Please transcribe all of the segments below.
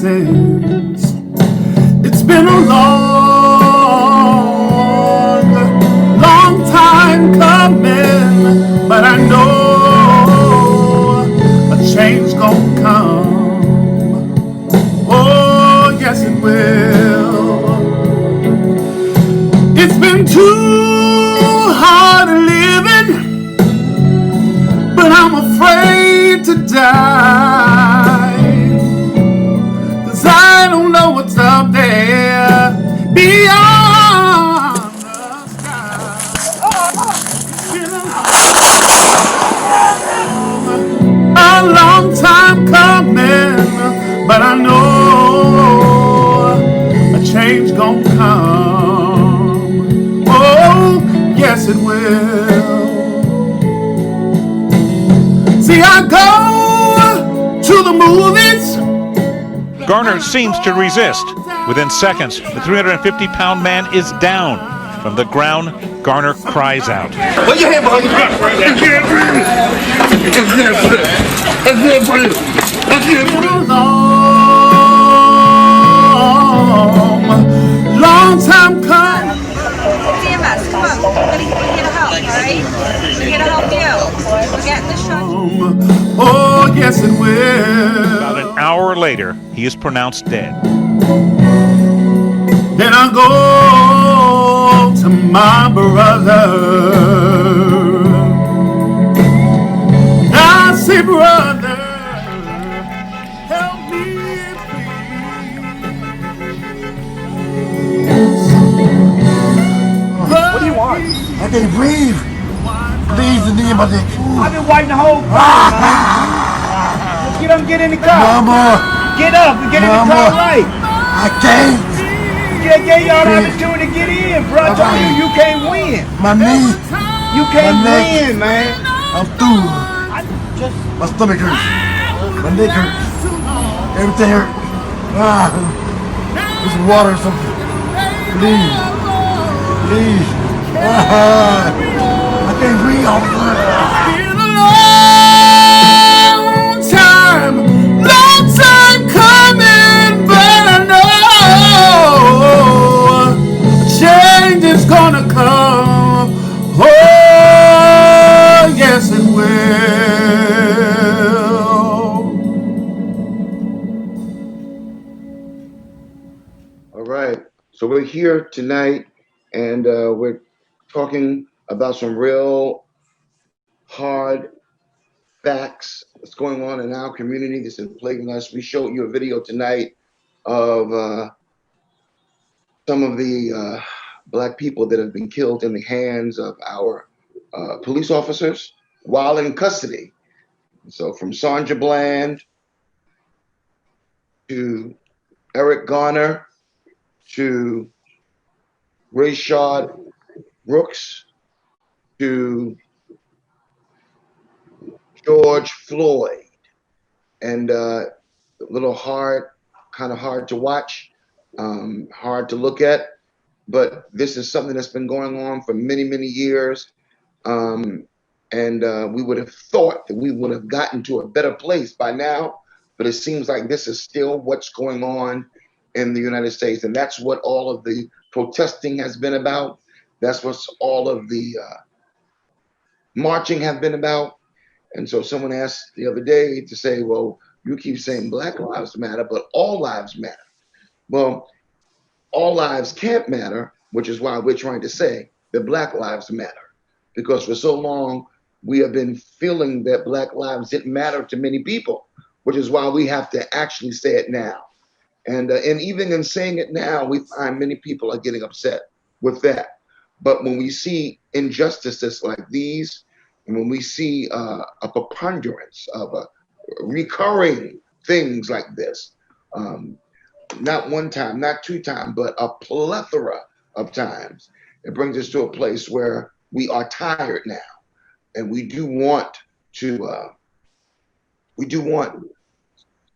since. It's been a long, long time coming, but I know a change gonna come. Oh, yes it will. It's been too hard living, but I'm afraid to die, 'cause I don't know what's up there beyond the sky. It's been a long time coming, but I know a change gonna come. Oh, yes it will. See, I go to the movies. Garner seems to resist. Within seconds, the 350-pound man is down. From the ground, Garner cries out. Put your hand behind your back. I can't breathe. I can't breathe. I can't breathe. Long time coming. CMS, come on. We're here to help, all right? We're here to help you. We're getting the shot. Oh, yes it will. About an hour later, he is pronounced dead. Then I go to my brother. I say, brother, help me, please. What do you want? I can't breathe. Please, the name of it. I've been waiting the whole time, man. Get up and get in the car. Mama. Get up and get in the car right. I can't. Gave y'all the opportunity to get in, bro. I told you can't win. My knee. You can't My neck. win, man. I'm through. My stomach hurts. My neck hurts. Everything hurts. This water or something. Please. Please. I can't breathe. Long time coming, but I know change is gonna come. Oh, yes it will. All right, so we're here tonight, and we're talking about some real hard facts that's going on in our community that's been plaguing us. We showed you a video tonight of some of the Black people that have been killed in the hands of our police officers while in custody. So from Sandra Bland to Eric Garner to Rashad Brooks to George Floyd, and a little hard, kind of hard to watch, hard to look at, but this is something that's been going on for many, many years, and we would have thought that we would have gotten to a better place by now, but it seems like this is still what's going on in the United States, and that's what all of the protesting has been about. That's what all of the marching have been about. And so someone asked the other day to say, well, you keep saying Black Lives Matter, but all lives matter. Well, all lives can't matter, which is why we're trying to say that Black Lives Matter. Because for so long, we have been feeling that Black lives didn't matter to many people, which is why we have to actually say it now. And even in saying it now, we find many people are getting upset with that. But when we see injustices like these, and when we see a preponderance of recurring things like this, not one time, not two times, but a plethora of times, it brings us to a place where we are tired now, and we do want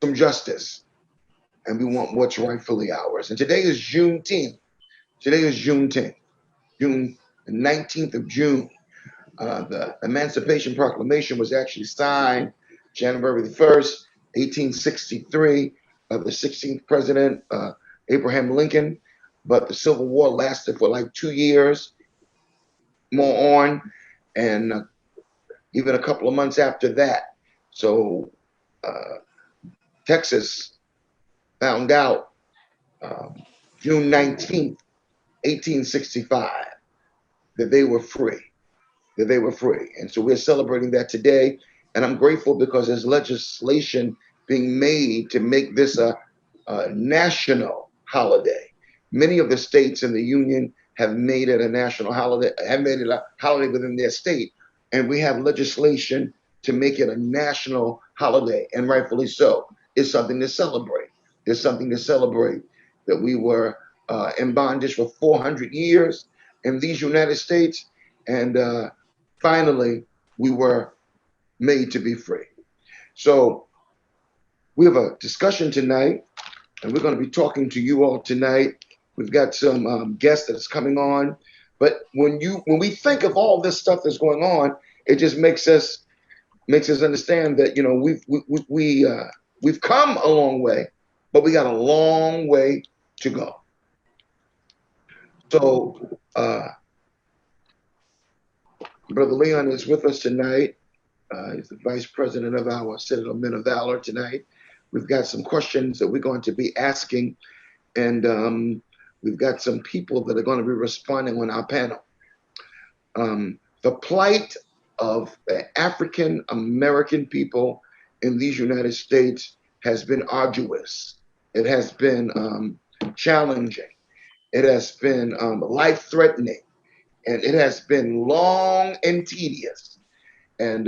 some justice, and we want what's rightfully ours. And today is Juneteenth. Today is Juneteenth, June the 19th of June. The Emancipation Proclamation was actually signed January the 1st, 1863, by the 16th president, Abraham Lincoln, but the Civil War lasted for like 2 years, more on, and even a couple of months after that. So Texas found out June 19th, 1865, that they were free, And so we're celebrating that today. And I'm grateful because there's legislation being made to make this a national holiday. Many of the states in the union have made it a national holiday, have made it a holiday within their state. And we have legislation to make it a national holiday, and rightfully so. It's something to celebrate. There's something to celebrate that we were in bondage for 400 years in these United States, and finally we were made to be free. So we have a discussion tonight, and we're going to be talking to you all tonight. We've got some guests that's coming on, but when we think of all this stuff that's going on, it just makes us understand that, you know, we've come a long way, but we got a long way to go. So Brother Leon is with us tonight. He's the vice president of our Citadel Men of Valor tonight. We've got some questions that we're going to be asking, and we've got some people that are going to be responding on our panel. The plight of the African American people in these United States has been arduous. It has been challenging. It has been life-threatening, and it has been long and tedious. And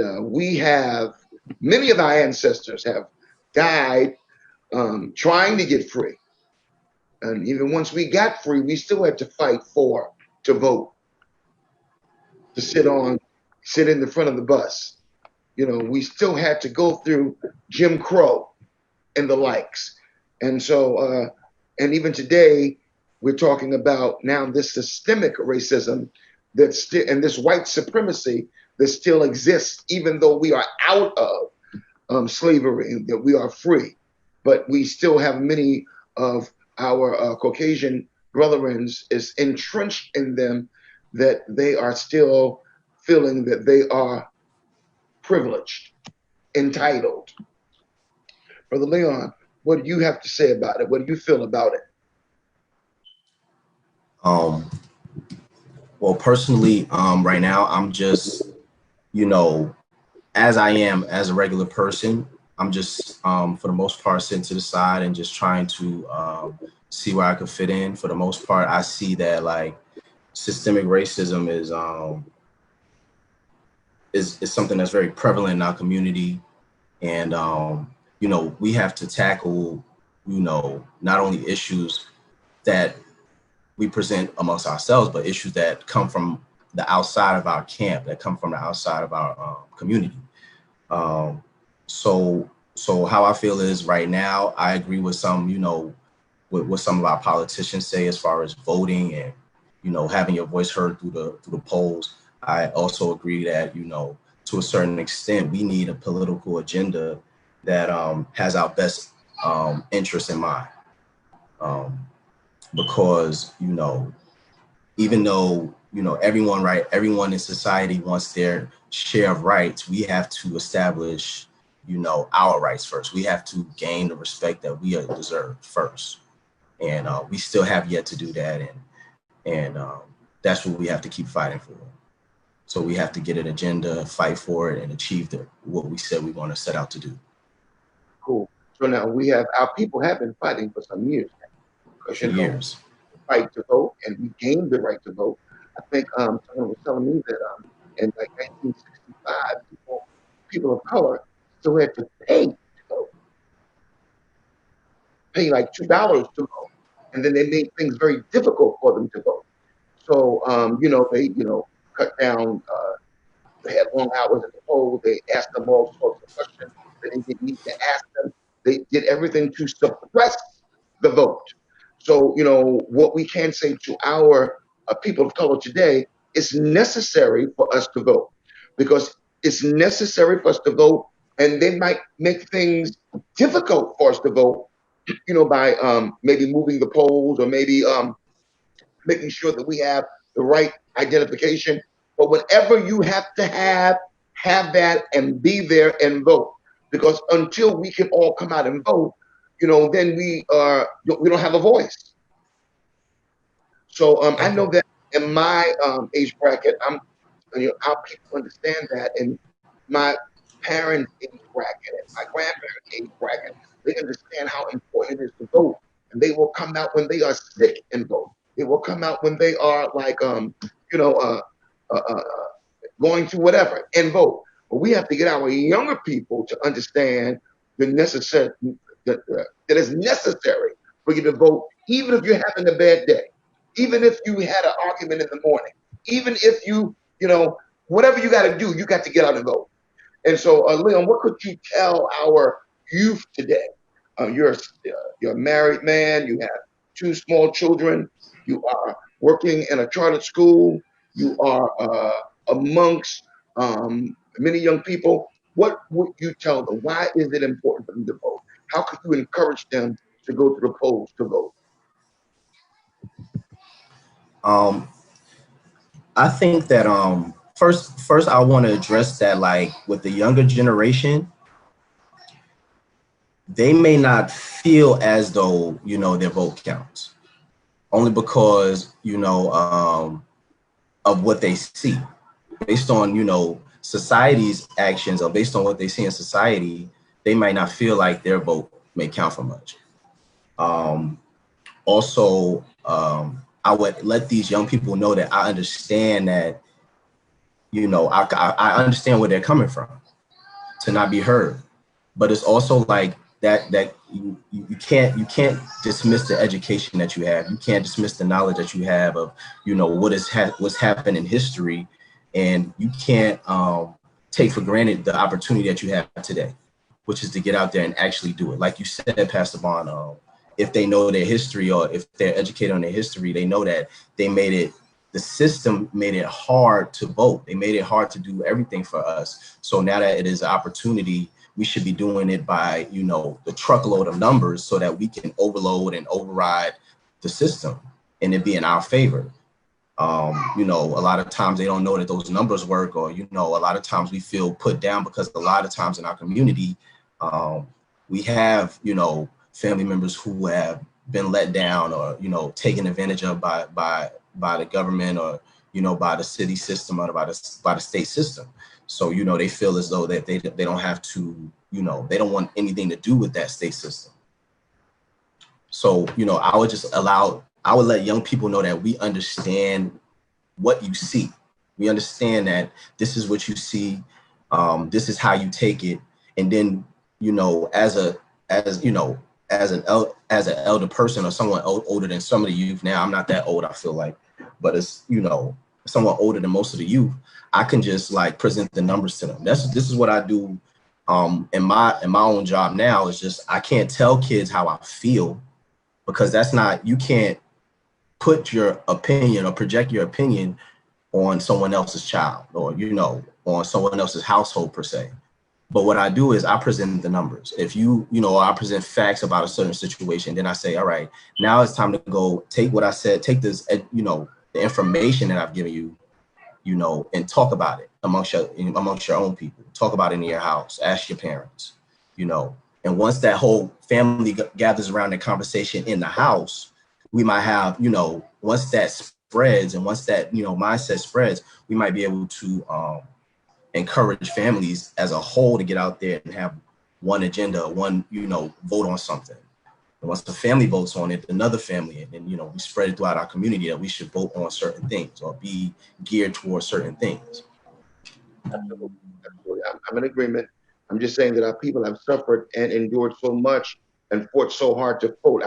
many of our ancestors have died trying to get free. And even once we got free, we still had to fight to vote, to sit in the front of the bus. You know, we still had to go through Jim Crow and the likes. And so, and even today, we're talking about now this systemic racism and this white supremacy that still exists, even though we are out of slavery and that we are free. But we still have many of our Caucasian brethren is entrenched in them, that they are still feeling that they are privileged, entitled. Brother Leon, what do you have to say about it? What do you feel about it? Well, personally, right now, I'm just, you know, as I am as a regular person, I'm just, for the most part, sitting to the side and just trying to see where I could fit in. For the most part, I see that like systemic racism is something that's very prevalent in our community. And, you know, we have to tackle, you know, not only issues that we present amongst ourselves, but issues that come from the outside of our camp, that come from the outside of our community. So how I feel is right now, I agree with some, you know, what some of our politicians say as far as voting and, you know, having your voice heard through the polls. I also agree that, you know, to a certain extent, we need a political agenda that has our best interests in mind. Because, you know, even though, you know, everyone in society wants their share of rights, we have to establish, you know, our rights first. We have to gain the respect that we deserve first. And we still have yet to do that. And that's what we have to keep fighting for. So we have to get an agenda, fight for it, and achieve what we said we want to set out to do. Cool. So now our people have been fighting for some years now. For years. Right to vote, and we gained the right to vote. I think someone was telling me that in like 1965, people of color still had to pay to vote. Pay like $2 to vote. And then they made things very difficult for them to vote. So, you know, they, cut down, they had long hours at the poll. They asked them all sorts of questions that they didn't need to ask them. They did everything to suppress the vote. So, you know, what we can say to our people of color today, it's necessary for us to vote, because it's necessary for us to vote, and they might make things difficult for us to vote you know, by maybe moving the polls, or maybe making sure that we have the right identification. But whatever you have to have that and be there and vote. Because until we can all come out and vote, you know, then we don't have a voice. So I know that in my age bracket, you know, how people understand that, and my parents' age bracket and my grandparents' age bracket, they understand how important it is to vote, and they will come out when they are sick and vote. They will come out when they are like, you know, going to whatever and vote. But we have to get our younger people to understand the necessary that is necessary for you to vote, even if you're having a bad day, even if you had an argument in the morning, even if you know, whatever you got to do, you got to get out and vote. And so, Leon, what could you tell our youth today? You're a married man. You have 2 small children. You are working in a chartered school. You are amongst many young people. What would you tell them? Why is it important for them to vote? How could you encourage them to go to the polls to vote? I think that first I want to address that, like, with the younger generation, they may not feel as though, you know, their vote counts, only because, you know, of what they see based on, you know, society's actions, or based on what they see in society. They might not feel like their vote may count for much. Also, I would let these young people know that I understand that, you know, I understand where they're coming from, to not be heard. But it's also like that you can't dismiss the education that you have. You can't dismiss the knowledge that you have of, you know, what's happened in history, and you can't take for granted the opportunity that you have today, which is to get out there and actually do it. Like you said, Pastor Bond, if they know their history, or if they're educated on their history, they know that the system made it hard to vote. They made it hard to do everything for us. So now that it is an opportunity, we should be doing it by, you know, the truckload of numbers, so that we can overload and override the system and it be in our favor. You know, a lot of times they don't know that those numbers work, or, you know, a lot of times we feel put down because a lot of times in our community, we have, you know, family members who have been let down, or, you know, taken advantage of by the government, or, you know, by the city system, or by the state system. So, you know, they feel as though that they don't have to, you know, they don't want anything to do with that state system. So, you know, I would let young people know that we understand what you see. We understand that this is what you see. This is how you take it. And then, you know, as an elder person, or someone older than some of the youth. Now, I'm not that old, I feel like, but it's, you know, someone older than most of the youth, I can just like present the numbers to them. This is what I do in my own job now. Is just, I can't tell kids how I feel, because that's not, you can't put your opinion or project your opinion on someone else's child, or, you know, on someone else's household per se. But what I do is I present the numbers. If you know, I present facts about a certain situation, then I say, all right, now it's time to go take what I said, take this, you know, the information that I've given you, you know, and talk about it amongst your own people. Talk about it in your house, ask your parents, you know. And once that whole family gathers around the conversation in the house, we might have, you know, once that spreads, and once that, you know, mindset spreads, we might be able to encourage families as a whole to get out there and have one agenda, one, you know, vote on something. And once the family votes on it, another family, and then, you know, we spread it throughout our community that we should vote on certain things, or be geared towards certain things. Absolutely. I'm in agreement. I'm just saying that our people have suffered and endured so much and fought so hard to vote,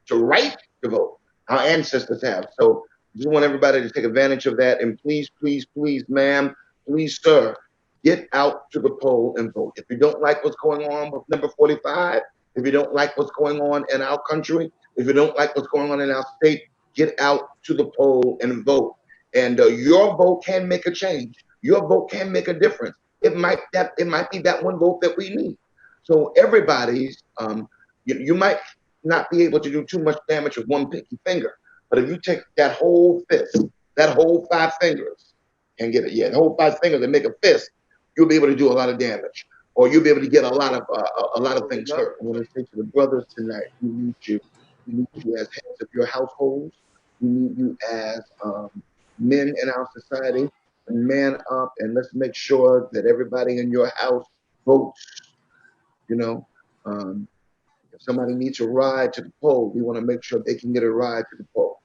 to right to vote. Our ancestors have. So I just want everybody to take advantage of that. And please, please, please, ma'am, please, sir, get out to the poll and vote. If you don't like what's going on with number 45, if you don't like what's going on in our country, if you don't like what's going on in our state, get out to the poll and vote. And your vote can make a change. Your vote can make a difference. It might be that one vote that we need. So everybody's You might not be able to do too much damage with one pinky finger, but if you take that whole fist, that whole 5 fingers, and get it, the whole 5 fingers and make a fist, you'll be able to do a lot of damage, or you'll be able to get a lot of things hurt. I want to say to the brothers tonight, we need you. We need you as heads of your households. We need you as men in our society. Man up, and let's make sure that everybody in your house votes. You know, if somebody needs a ride to the poll, we want to make sure they can get a ride to the poll.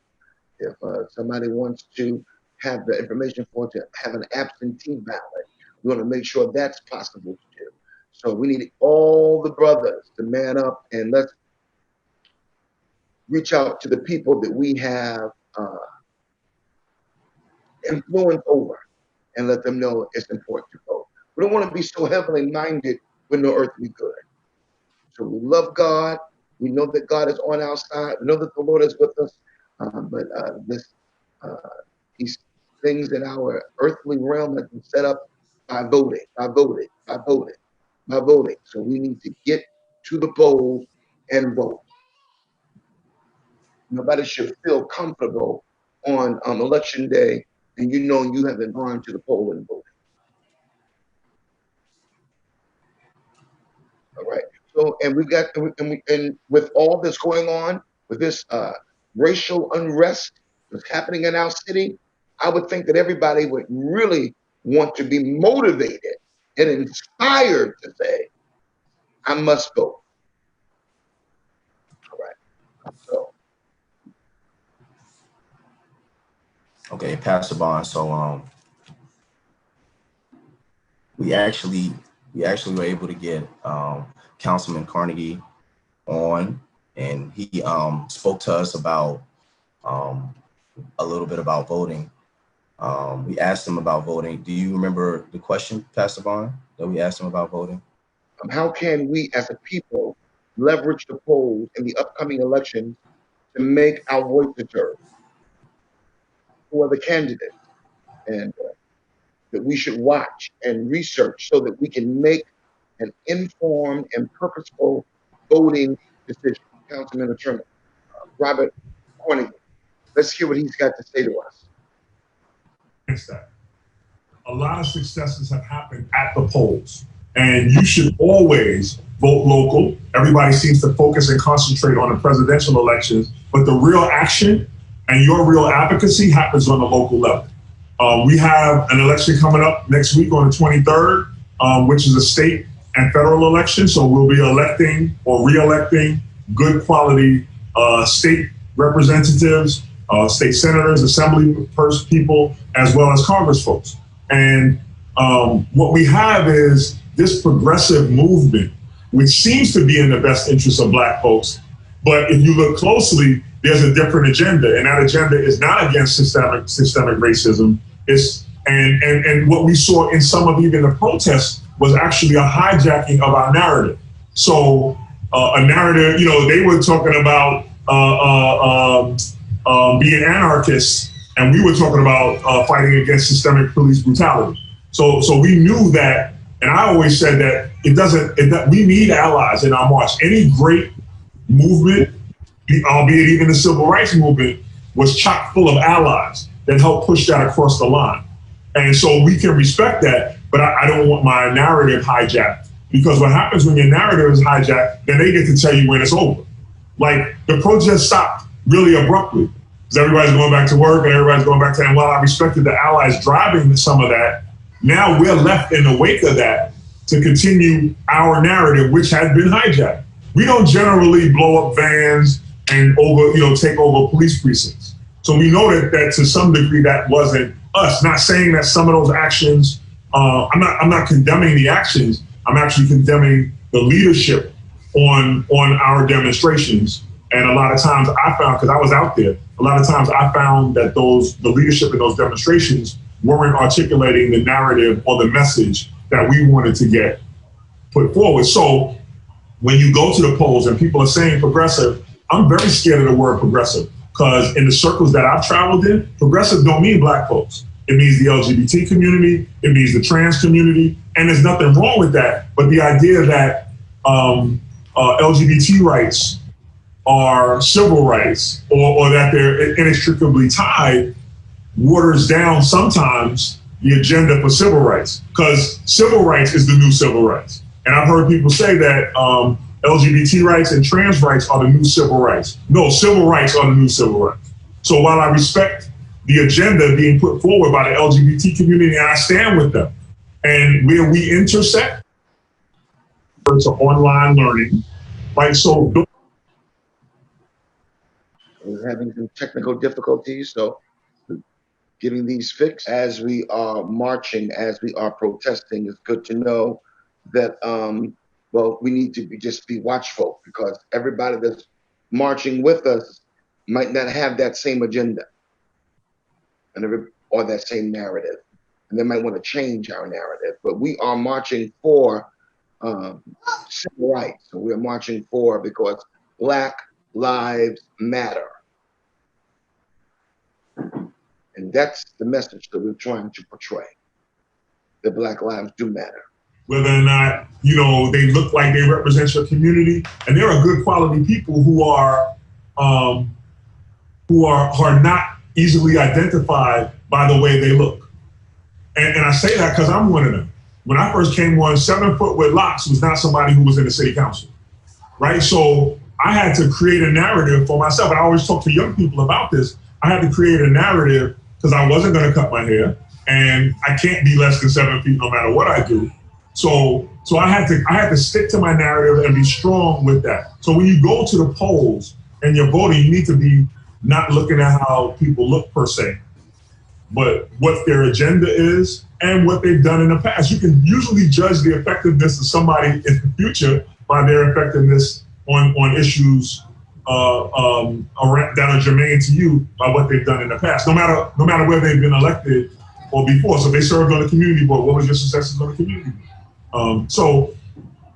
If somebody wants to have the information to have an absentee ballot, we want to make sure that's possible to do. So we need all the brothers to man up, and let's reach out to the people that we have influence over, and let them know it's important to vote. We don't want to be so heavily minded with no earthly good. So we love God. We know that God is on our side. We know that the Lord is with us. But these things in our earthly realm have been set up by voting. So we need to get to the polls and vote. Nobody should feel comfortable on election day and you know you haven't gone to the poll and voted. All right. So, and we got, and with all this going on, with this racial unrest that's happening in our city, I would think that everybody would really want to be motivated and inspired to say, I must vote. All right. So. Okay, Pastor Bond. So we actually were able to get Councilman Cornegy on, and he spoke to us about a little bit about voting. We asked him about voting. Do you remember the question, Pastor Bond, that we asked him about voting? How can we as a people leverage the polls in the upcoming elections to make our voices heard? Who are the candidates? And that we should watch and research so that we can make an informed and purposeful voting decision. Councilman Attorney Robert Cornegy, let's hear what he's got to say to us. A lot of successes have happened at the polls, and you should always vote local. Everybody seems to focus and concentrate on the presidential elections, but the real action and your real advocacy happens on the local level. We have an election coming up next week on the 23rd, which is a state and federal election. So we'll be electing or re-electing good quality state representatives, state senators, assembly people, as well as Congress folks. And what we have is this progressive movement, which seems to be in the best interest of Black folks. But if you look closely, there's a different agenda, and that agenda is not against systemic racism. And what we saw in some of even the protests was actually a hijacking of our narrative. So a narrative, they were talking about being anarchists, and we were talking about fighting against systemic police brutality. So we knew that, and I always said that we need allies in our march. Any great movement, albeit even the civil rights movement, was chock full of allies that helped push that across the line. And so we can respect that, but I don't want my narrative hijacked, because what happens when your narrative is hijacked, then they get to tell you when it's over. Like, the protest stopped really abruptly because everybody's going back to work and everybody's going back to, and while I respected the allies driving some of that, now we're left in the wake of that to continue our narrative, which has been hijacked. We don't generally blow up vans and take over police precincts. So we know that to some degree that wasn't us. Not saying that some of those actions, I'm not condemning the actions. I'm actually condemning the leadership on our demonstrations. And a lot of times I found, because I was out there, a lot of times I found that the leadership in those demonstrations weren't articulating the narrative or the message that we wanted to get put forward. So when you go to the polls and people are saying progressive, I'm very scared of the word progressive, because in the circles that I've traveled in, progressive don't mean Black folks. It means the LGBT community, it means the trans community, and there's nothing wrong with that. But the idea that LGBT rights are civil rights, or that they're inextricably tied, waters down sometimes the agenda for civil rights, because civil rights is the new civil rights. And I've heard people say that LGBT rights and trans rights are the new civil rights. No, civil rights are the new civil rights. So while I respect the agenda being put forward by the LGBT community, and I stand with them, and where we intersect, to online learning, right? So we're having some technical difficulties, so getting these fixed as we are marching, as we are protesting. It's good to know that well, we need to just be watchful, because everybody that's marching with us might not have that same agenda or that same narrative, and they might want to change our narrative. But we are marching for civil rights. So we're marching for, because Black Lives Matter. And that's the message that we're trying to portray, that Black lives do matter. Whether or not, they look like they represent your community, and there are good quality people who are not easily identified by the way they look. And I say that because I'm one of them. When I first came on, 7 foot with locks was not somebody who was in the city council, right? So I had to create a narrative for myself. And I always talk to young people about this. I had to create a narrative because I wasn't going to cut my hair, and I can't be less than 7 feet no matter what I do. So I had to stick to my narrative and be strong with that. So when you go to the polls and you're voting, you need to be not looking at how people look per se, but what their agenda is and what they've done in the past. You can usually judge the effectiveness of somebody in the future by their effectiveness on issues that are germane to you by what they've done in the past, no matter where they've been elected or before. So they served on the community board. What was your successes on the community board? So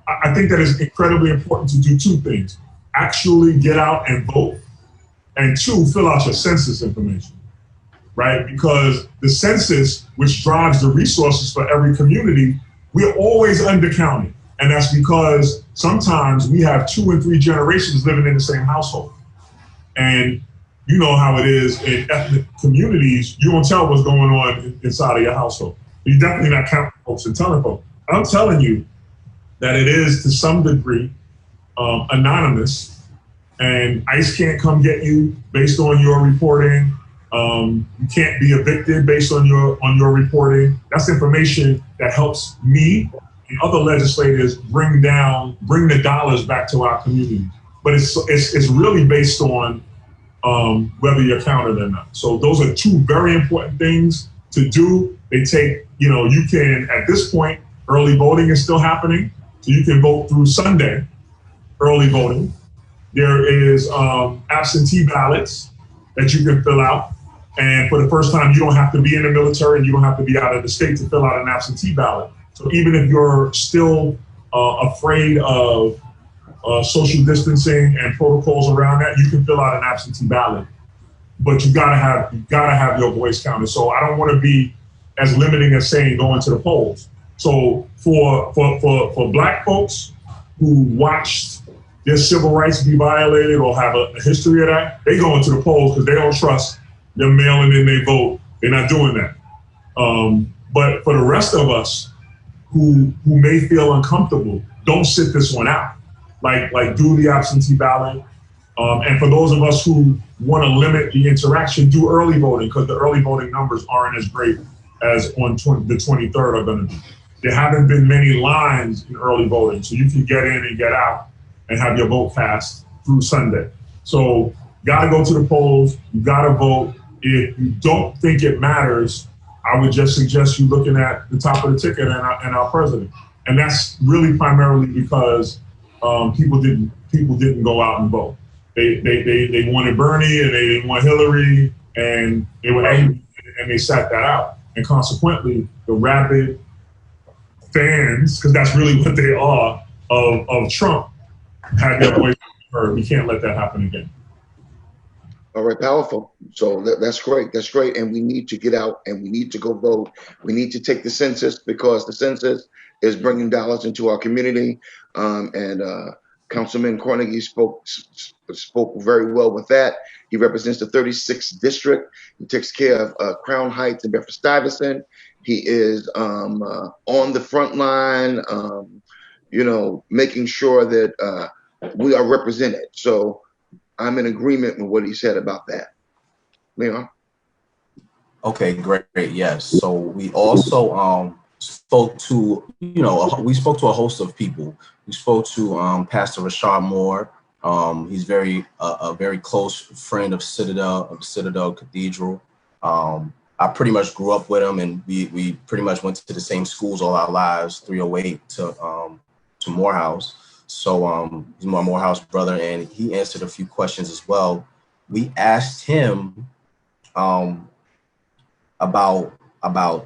I think that it's incredibly important to do 2 things: actually get out and vote, and 2, fill out your census information, right? Because the census, which drives the resources for every community, we're always undercounted. And that's because sometimes we have 2 and 3 generations living in the same household. And you know how it is in ethnic communities. You don't tell what's going on inside of your household. You're definitely not counting folks and telling folks. I'm telling you that it is, to some degree, anonymous, and ICE can't come get you based on your reporting. You can't be evicted based on your reporting. That's information that helps me and other legislators bring the dollars back to our community. But it's really based on whether you're counted or not. So those are 2 very important things to do. They take, you can, at this point, early voting is still happening. So you can vote through Sunday, early voting. There is absentee ballots that you can fill out. And for the first time, you don't have to be in the military and you don't have to be out of the state to fill out an absentee ballot. So even if you're still afraid of social distancing and protocols around that, you can fill out an absentee ballot. But you gotta have your voice counted. So I don't want to be as limiting as saying going to the polls. So for Black folks who watched their civil rights be violated or have a history of that, they go into the polls because they don't trust them mailing in their vote. They're not doing that. But for the rest of us who may feel uncomfortable, don't sit this one out. Like do the absentee ballot. And for those of us who want to limit the interaction, do early voting, because the early voting numbers aren't as great as on the 23rd are going to be. There haven't been many lines in early voting, so you can get in and get out and have your vote cast through Sunday. So got to go to the polls, you got to vote. If you don't think it matters, I would just suggest you looking at the top of the ticket and our president. And that's really primarily because people didn't go out and vote. They wanted Bernie and they didn't want Hillary, and they were angry and they sat that out. And consequently, the rabid fans, because that's really what they are, of Trump, had their voice heard. We can't let that happen again. All right, powerful. So that's great. That's great. And we need to get out and we need to go vote. We need to take the census, because the census is bringing dollars into our community. And Councilman Cornegy spoke very well with that. He represents the 36th district. He takes care of Crown Heights and Bedford-Stuyvesant. He is on the front line, making sure that we are represented. So I'm in agreement with what he said about that. Leon? Okay, great. Yes. So we also spoke to, we spoke to a host of people. We spoke to Pastor Rashad Moore. He's a very close friend of Citadel Cathedral. I pretty much grew up with him, and we pretty much went to the same schools all our lives, 308 to Morehouse. So he's my Morehouse brother, and he answered a few questions as well. We asked him about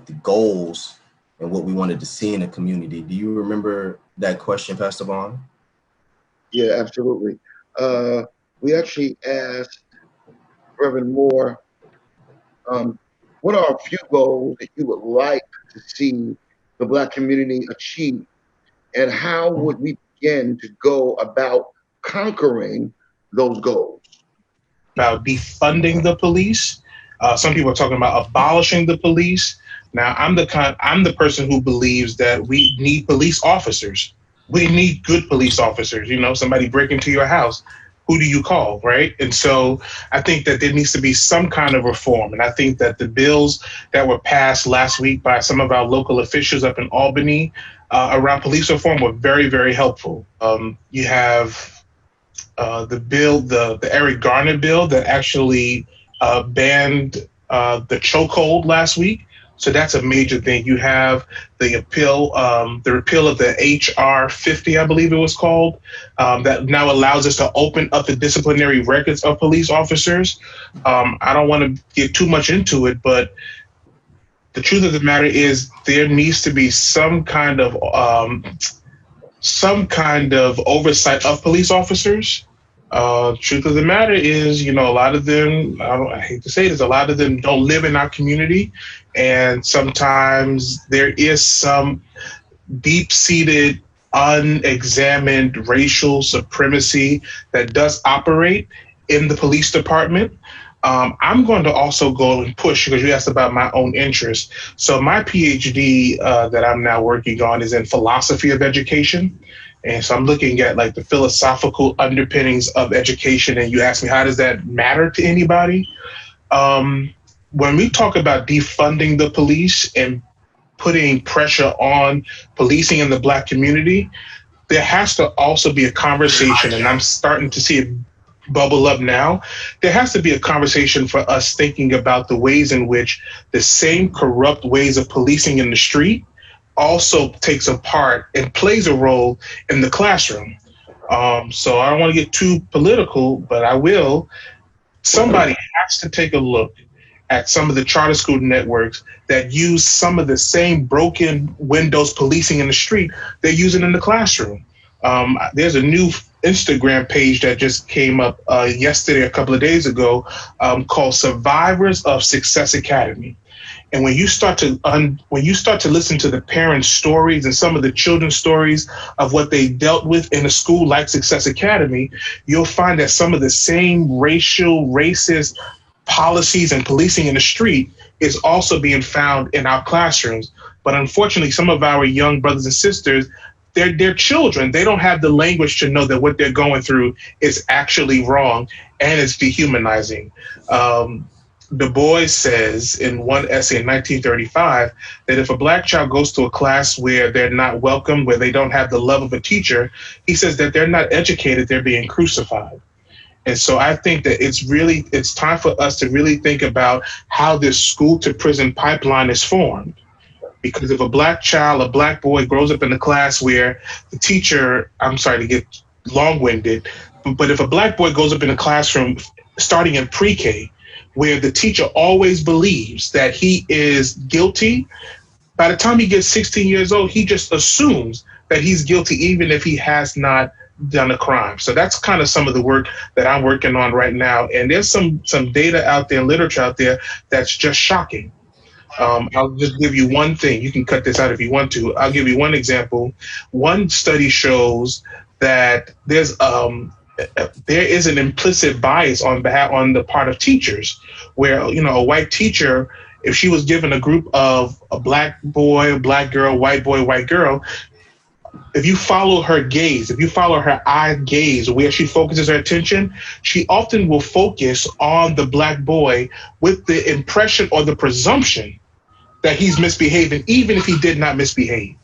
the goals and what we wanted to see in the community. Do you remember that question, Pastor Vaughn? Yeah, absolutely. We actually asked Reverend Moore, what are a few goals that you would like to see the Black community achieve, and how would we begin to go about conquering those goals? About defunding the police. Some people are talking about abolishing the police. Now, I'm the person who believes that we need police officers. We need good police officers. Somebody break into your house, who do you call, right? And so I think that there needs to be some kind of reform. And I think that the bills that were passed last week by some of our local officials up in Albany around police reform were very, very helpful. You have the bill, the Eric Garner bill that actually banned the chokehold last week. So that's a major thing. You have the repeal of the HR 50, I believe it was called, that now allows us to open up the disciplinary records of police officers. I don't want to get too much into it, but the truth of the matter is there needs to be some kind of oversight of police officers. Truth of the matter is, a lot of them, I hate to say this, a lot of them don't live in our community. And sometimes there is some deep-seated, unexamined racial supremacy that does operate in the police department. I'm going to also go and push, because you asked about my own interest. So my PhD that I'm now working on is in philosophy of education. And so I'm looking at like the philosophical underpinnings of education. And you ask me, how does that matter to anybody? When we talk about defunding the police and putting pressure on policing in the Black community, there has to also be a conversation, and I'm starting to see it bubble up now. There has to be a conversation for us thinking about the ways in which the same corrupt ways of policing in the street also takes a part and plays a role in the classroom. So I don't want to get too political, but I will. Somebody has to take a look at some of the charter school networks that use some of the same broken windows policing in the street they're using in the classroom. There's a new Instagram page that just came up yesterday, a couple of days ago, called Survivors of Success Academy. And when you start to listen to the parents' stories and some of the children's stories of what they dealt with in a school like Success Academy, you'll find that some of the same racial, racist policies and policing in the street is also being found in our classrooms. But unfortunately, some of our young brothers and sisters, they're children. They don't have the language to know that what they're going through is actually wrong and it's dehumanizing. Du Bois says in one essay in 1935 that if a Black child goes to a class where they're not welcome, where they don't have the love of a teacher, he says that they're not educated, they're being crucified. And so I think that it's time for us to really think about how this school to prison pipeline is formed. Because if a Black child, a Black boy grows up in a class where the teacher, I'm sorry to get long-winded, but if a Black boy goes up in a classroom starting in pre-K, where the teacher always believes that he is guilty, by the time he gets 16 years old, he just assumes that he's guilty even if he has not done a crime. So that's kind of some of the work that I'm working on right now. And there's some data out there, literature out there that's just shocking. I'll just give you one thing. You can cut this out if you want to. I'll give you one example. One study shows that there is an implicit bias on the part of teachers, where a white teacher, if she was given a group of a black boy, black girl, white girl, if you follow her gaze, if you follow her eye gaze, where she focuses her attention, she often will focus on the black boy with the impression or the presumption that he's misbehaving, even if he did not misbehave.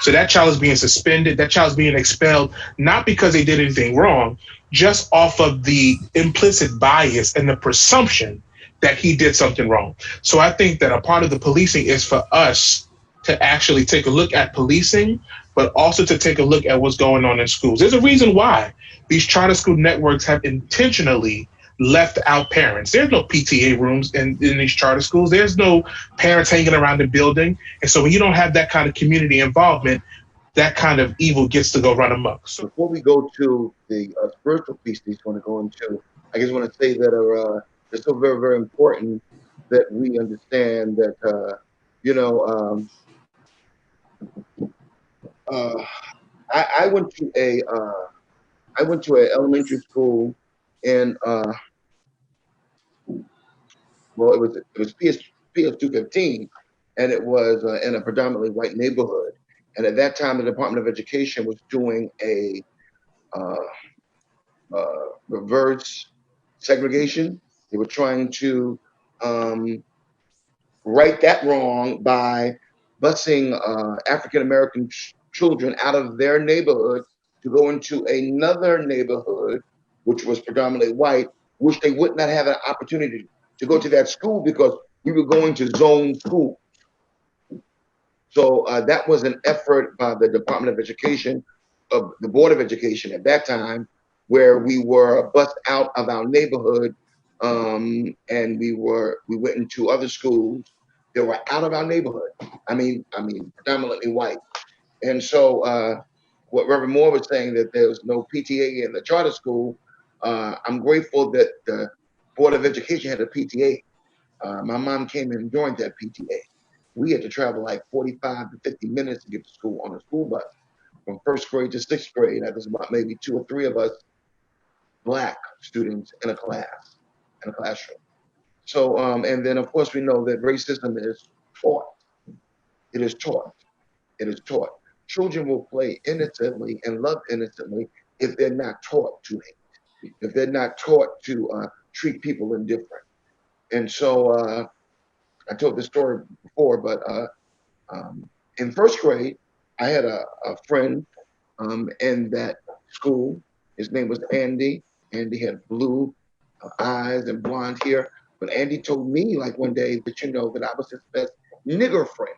So that child is being suspended, that child is being expelled, not because they did anything wrong, just off of the implicit bias and the presumption that he did something wrong. So I think that a part of the policing is for us to actually take a look at policing, but also to take a look at what's going on in schools. There's a reason why these charter school networks have intentionally left out parents. There's no PTA rooms in these charter schools. There's no parents hanging around the building. And so when you don't have that kind of community involvement, that kind of evil gets to go run amok. So before we go to the spiritual piece that he's going to go into, I just want to say that it's so very, very important that we understand that, I went to an elementary school in it was PS 215, and it was in a predominantly white neighborhood. And at that time, the Department of Education was doing a reverse segregation. They were trying to right that wrong by busing African American children out of their neighborhood to go into another neighborhood, which was predominantly white, which they would not have an opportunity to go to that school because we were going to zone schools. So that was an effort by the Department of Education, of the Board of Education at that time, where we were bussed out of our neighborhood, and we went into other schools that were out of our neighborhood. I mean, predominantly white. And so what Reverend Moore was saying, that there was no PTA in the charter school, I'm grateful that the Board of Education had a PTA. My mom came and joined that PTA. We had to travel like 45 to 50 minutes to get to school on a school bus from first grade to sixth grade. That was about maybe 2 or 3 of us Black students in a classroom. So, and then of course we know that racism is taught. It is taught. It is taught. Children will play innocently and love innocently if they're not taught to hate, if they're not taught to treat people indifferent. And so I told this story before, but in first grade, I had a friend in that school. His name was Andy. Andy had blue eyes and blonde hair. But Andy told me like one day that, that I was his best nigger friend.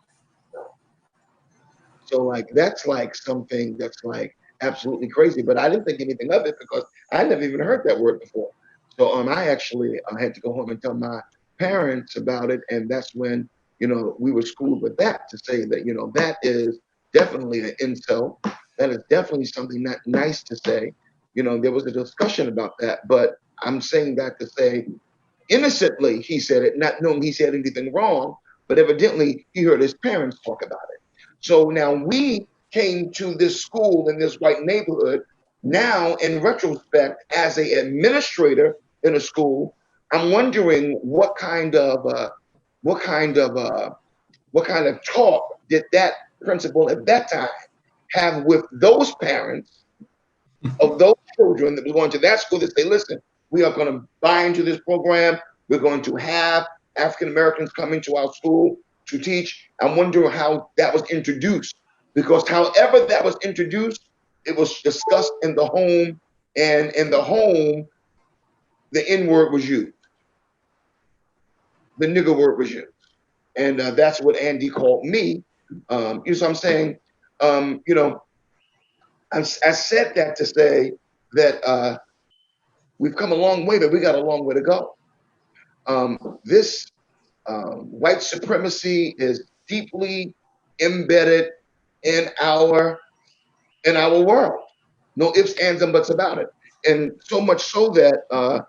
So like, that's like something that's like absolutely crazy, but I didn't think anything of it because I never even heard that word before. So I actually had to go home and tell my parents about it. And that's when, we were schooled with that, to say that, that is definitely an insult. That is definitely something not nice to say. There was a discussion about that, but I'm saying that to say innocently he said it, not knowing he said anything wrong, but evidently he heard his parents talk about it. So now we came to this school in this white neighborhood. Now, in retrospect, as an administrator in a school, I'm wondering what kind of talk did that principal at that time have with those parents of those children that were going to that school, that say, listen, we are going to buy into this program. We're going to have African Americans come into our school to teach. I'm wondering how that was introduced, because however that was introduced, it was discussed in the home, and in the home, the N word was used. The nigger word was used. And that's what Andy called me. You know what I'm saying? I said that to say that we've come a long way, but we got a long way to go. This white supremacy is deeply embedded in our world. No ifs, ands, and buts about it. And so much so that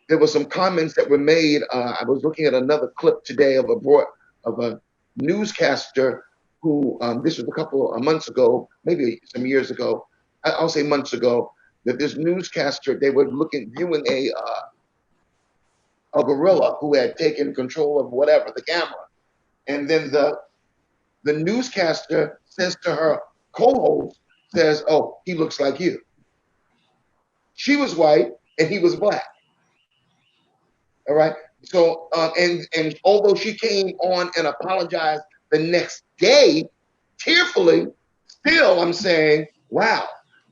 there were some comments that were made. I was looking at another clip today of a newscaster who, this was a couple of months ago, maybe some years ago, I'll say months ago, that this newscaster, they were viewing a gorilla who had taken control of whatever, the camera. And then the newscaster says to her co-host, says, "Oh, he looks like you." She was white and he was black. All right. So, and although she came on and apologized the next day, tearfully, still I'm saying, wow,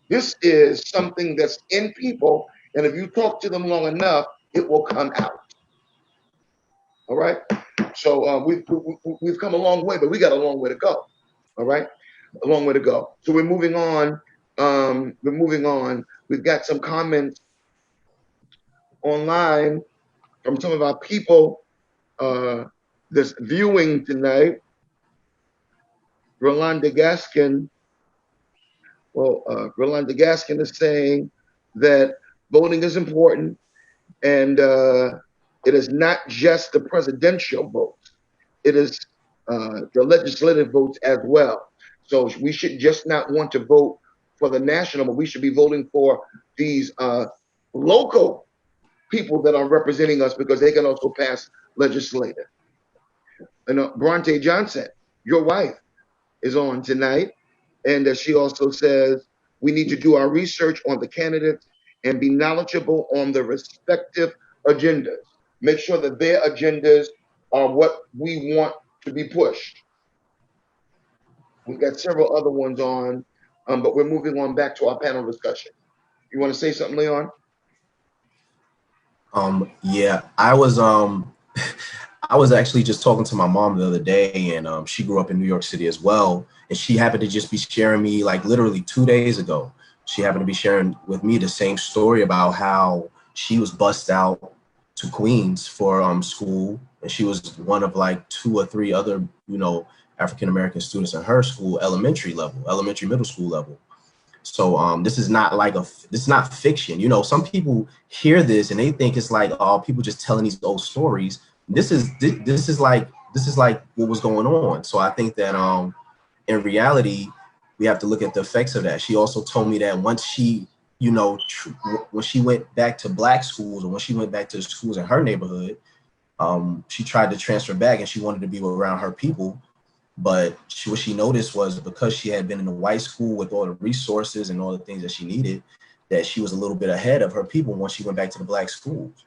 this is something that's in people. And if you talk to them long enough, it will come out. All right. So we've come a long way, but we got a long way to go. All right. A long way to go. So we're moving on. We've got some comments online from some of our people that's viewing tonight. Rolanda Gaskin. Well, Rolanda Gaskin is saying that voting is important, and it is not just the presidential votes; it is the legislative votes as well. So we should just not want to vote for the national, but we should be voting for these local people that are representing us, because they can also pass legislative. And Bronte Johnson, your wife, is on tonight, and she also says we need to do our research on the candidates and be knowledgeable on the respective agendas. Make sure that their agendas are what we want to be pushed. We've got several other ones on, but we're moving on back to our panel discussion. You want to say something, Leon? Yeah, I was actually just talking to my mom the other day, and she grew up in New York City as well, and she happened to just be sharing me, like literally 2 days ago, she happened to be sharing with me the same story about how she was bussed out to Queens for school, and she was one of like 2 or 3 other, African-American students in her school, elementary, middle school level. So this is not like this is not fiction. Some people hear this and they think it's like, oh, people just telling these old stories. This is like what was going on. So I think that in reality, we have to look at the effects of that. She also told me that once she, when she went back to black schools, or when she went back to the schools in her neighborhood, she tried to transfer back and she wanted to be around her people. But what she noticed was, because she had been in a white school with all the resources and all the things that she needed, that she was a little bit ahead of her people once she went back to the black schools.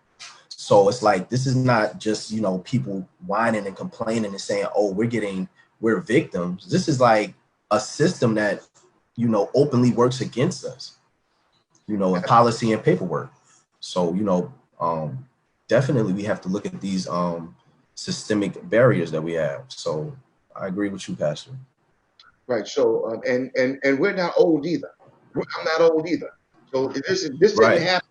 So it's like, this is not just, people whining and complaining and saying, oh, we're victims. This is like a system that, openly works against us, in policy and paperwork. So, definitely we have to look at these systemic barriers that we have. So I agree with you, Pastor. Right. So, and we're not old either. I'm not old either. So this Right. didn't happen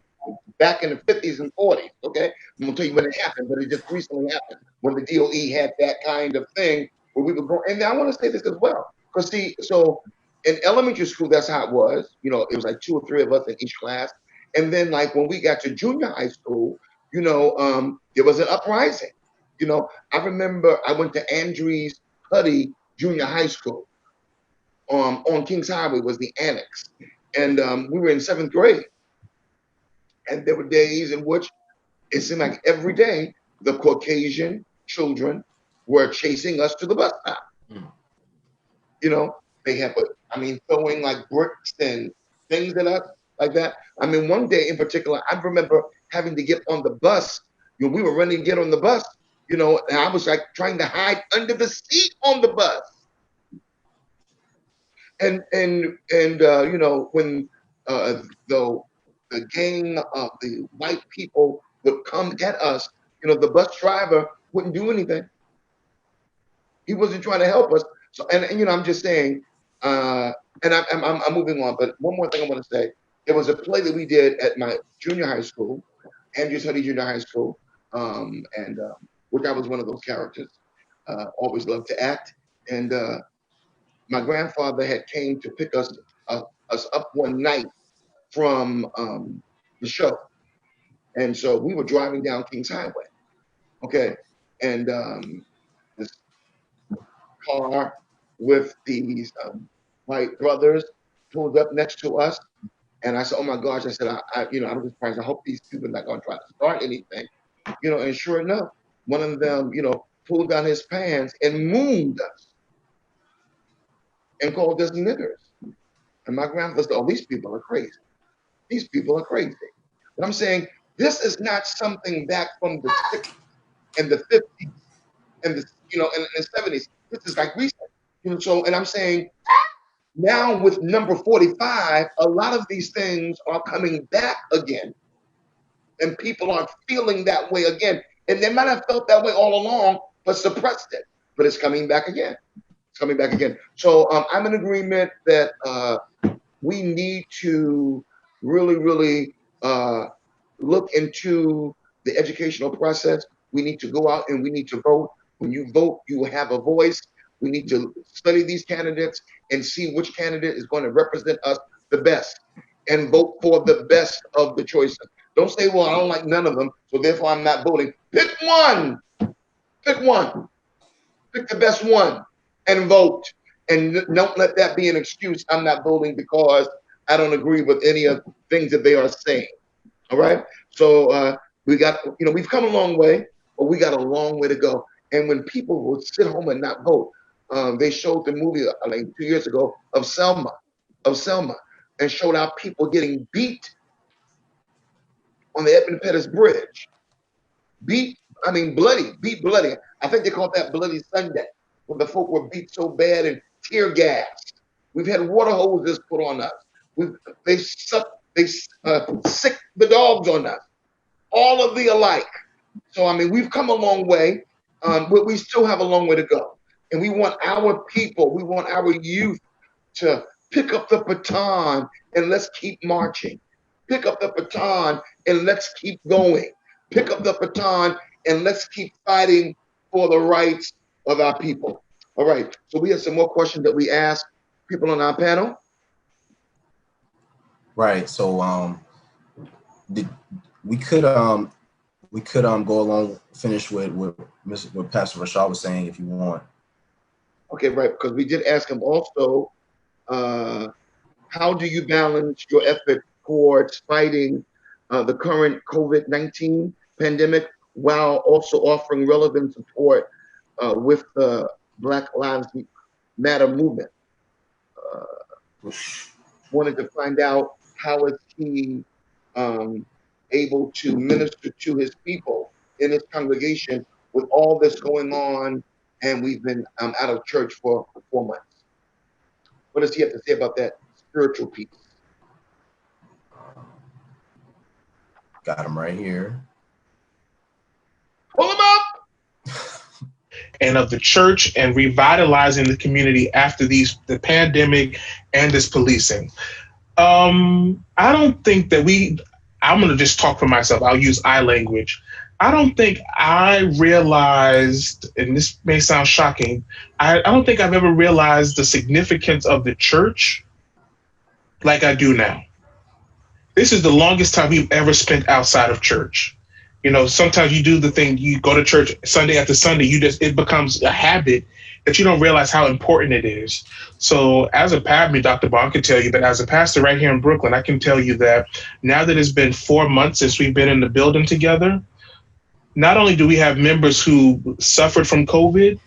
back in the 50s and 40s. Okay, I'm gonna tell you when it happened, but it just recently happened when the DOE had that kind of thing where we were going. And I want to say this as well, because see, so in elementary school, that's how it was. It was like 2 or 3 of us in each class, and then like when we got to junior high school, there was an uprising. I remember I went to Andrews Huddy Junior High School. On Kings Highway was the annex, and we were in 7th grade. And there were days in which it seemed like every day the Caucasian children were chasing us to the bus stop. They had, throwing like bricks and things at us like that. One day in particular, I remember having to get on the bus. We were running to get on the bus, and I was like trying to hide under the seat on the bus. And when the gang of the white people would come at us, the bus driver wouldn't do anything. He wasn't trying to help us. So, and I'm just saying, and I'm moving on. But one more thing I want to say: there was a play that we did at my junior high school, Andrews Huddy Junior High School, which I was one of those characters. Always loved to act, and my grandfather had came to pick us up one night from the show, and so we were driving down Kings Highway, okay, and this car with these white brothers, pulled up next to us, and I said, "Oh my gosh!" I said, "I'm just surprised. I hope these people are not going to try to start anything." And sure enough, one of them, pulled down his pants and mooned us and called us niggers. And my grandfather said, "Oh, these people are crazy. These people are crazy." But I'm saying this is not something back from the 60s and the 50s and the and the 70s. This is like recent. So, and I'm saying now with number 45, a lot of these things are coming back again. And people are feeling that way again. And they might have felt that way all along, but suppressed it. But it's coming back again. It's coming back again. So I'm in agreement that we need to really, really look into the educational process. We need to go out and we need to vote. When you vote, you have a voice. We need to study these candidates and see which candidate is going to represent us the best and vote for the best of the choices. Don't say, "Well, I don't like none of them, so therefore I'm not voting." Pick one. Pick one. Pick the best one and vote. And don't let that be an excuse. I'm not voting because I don't agree with any of the things that they are saying. All right? So we've come a long way, but we got a long way to go. And when people would sit home and not vote, they showed the movie like 2 years ago of Selma, and showed our people getting beat on the Edmund Pettus Bridge. Bloody. I think they called that Bloody Sunday, when the folk were beat so bad and tear gassed. We've had water hoses put on us. They sick the dogs on us. All of the alike. So, we've come a long way, but we still have a long way to go. And we want our people, we want our youth to pick up the baton and let's keep marching. Pick up the baton and let's keep going. Pick up the baton and let's keep fighting for the rights of our people. All right. So we have some more questions that we ask people on our panel. Right. So we could go along, finish with Pastor Rashad was saying, if you want. Okay, right. Because we did ask him also, how do you balance your effort towards fighting the current COVID-19 pandemic while also offering relevant support with the Black Lives Matter movement? Wanted to find out how is he able to minister to his people in his congregation with all this going on, and we've been out of church for 4 months. What does he have to say about that spiritual piece? Got him right here. Pull him up! And of the church and revitalizing the community after the pandemic and this policing. I don't think that I'm going to just talk for myself. I'll use I language. I don't think I realized, and this may sound shocking, I don't think I've ever realized the significance of the church like I do now. This is the longest time we've ever spent outside of church. Sometimes you do the thing, you go to church Sunday after Sunday, it becomes a habit that you don't realize how important it is. So as a pastor, Dr. Bond can tell you, but as a pastor right here in Brooklyn, I can tell you that now that it's been 4 months since we've been in the building together, not only do we have members who suffered from COVID,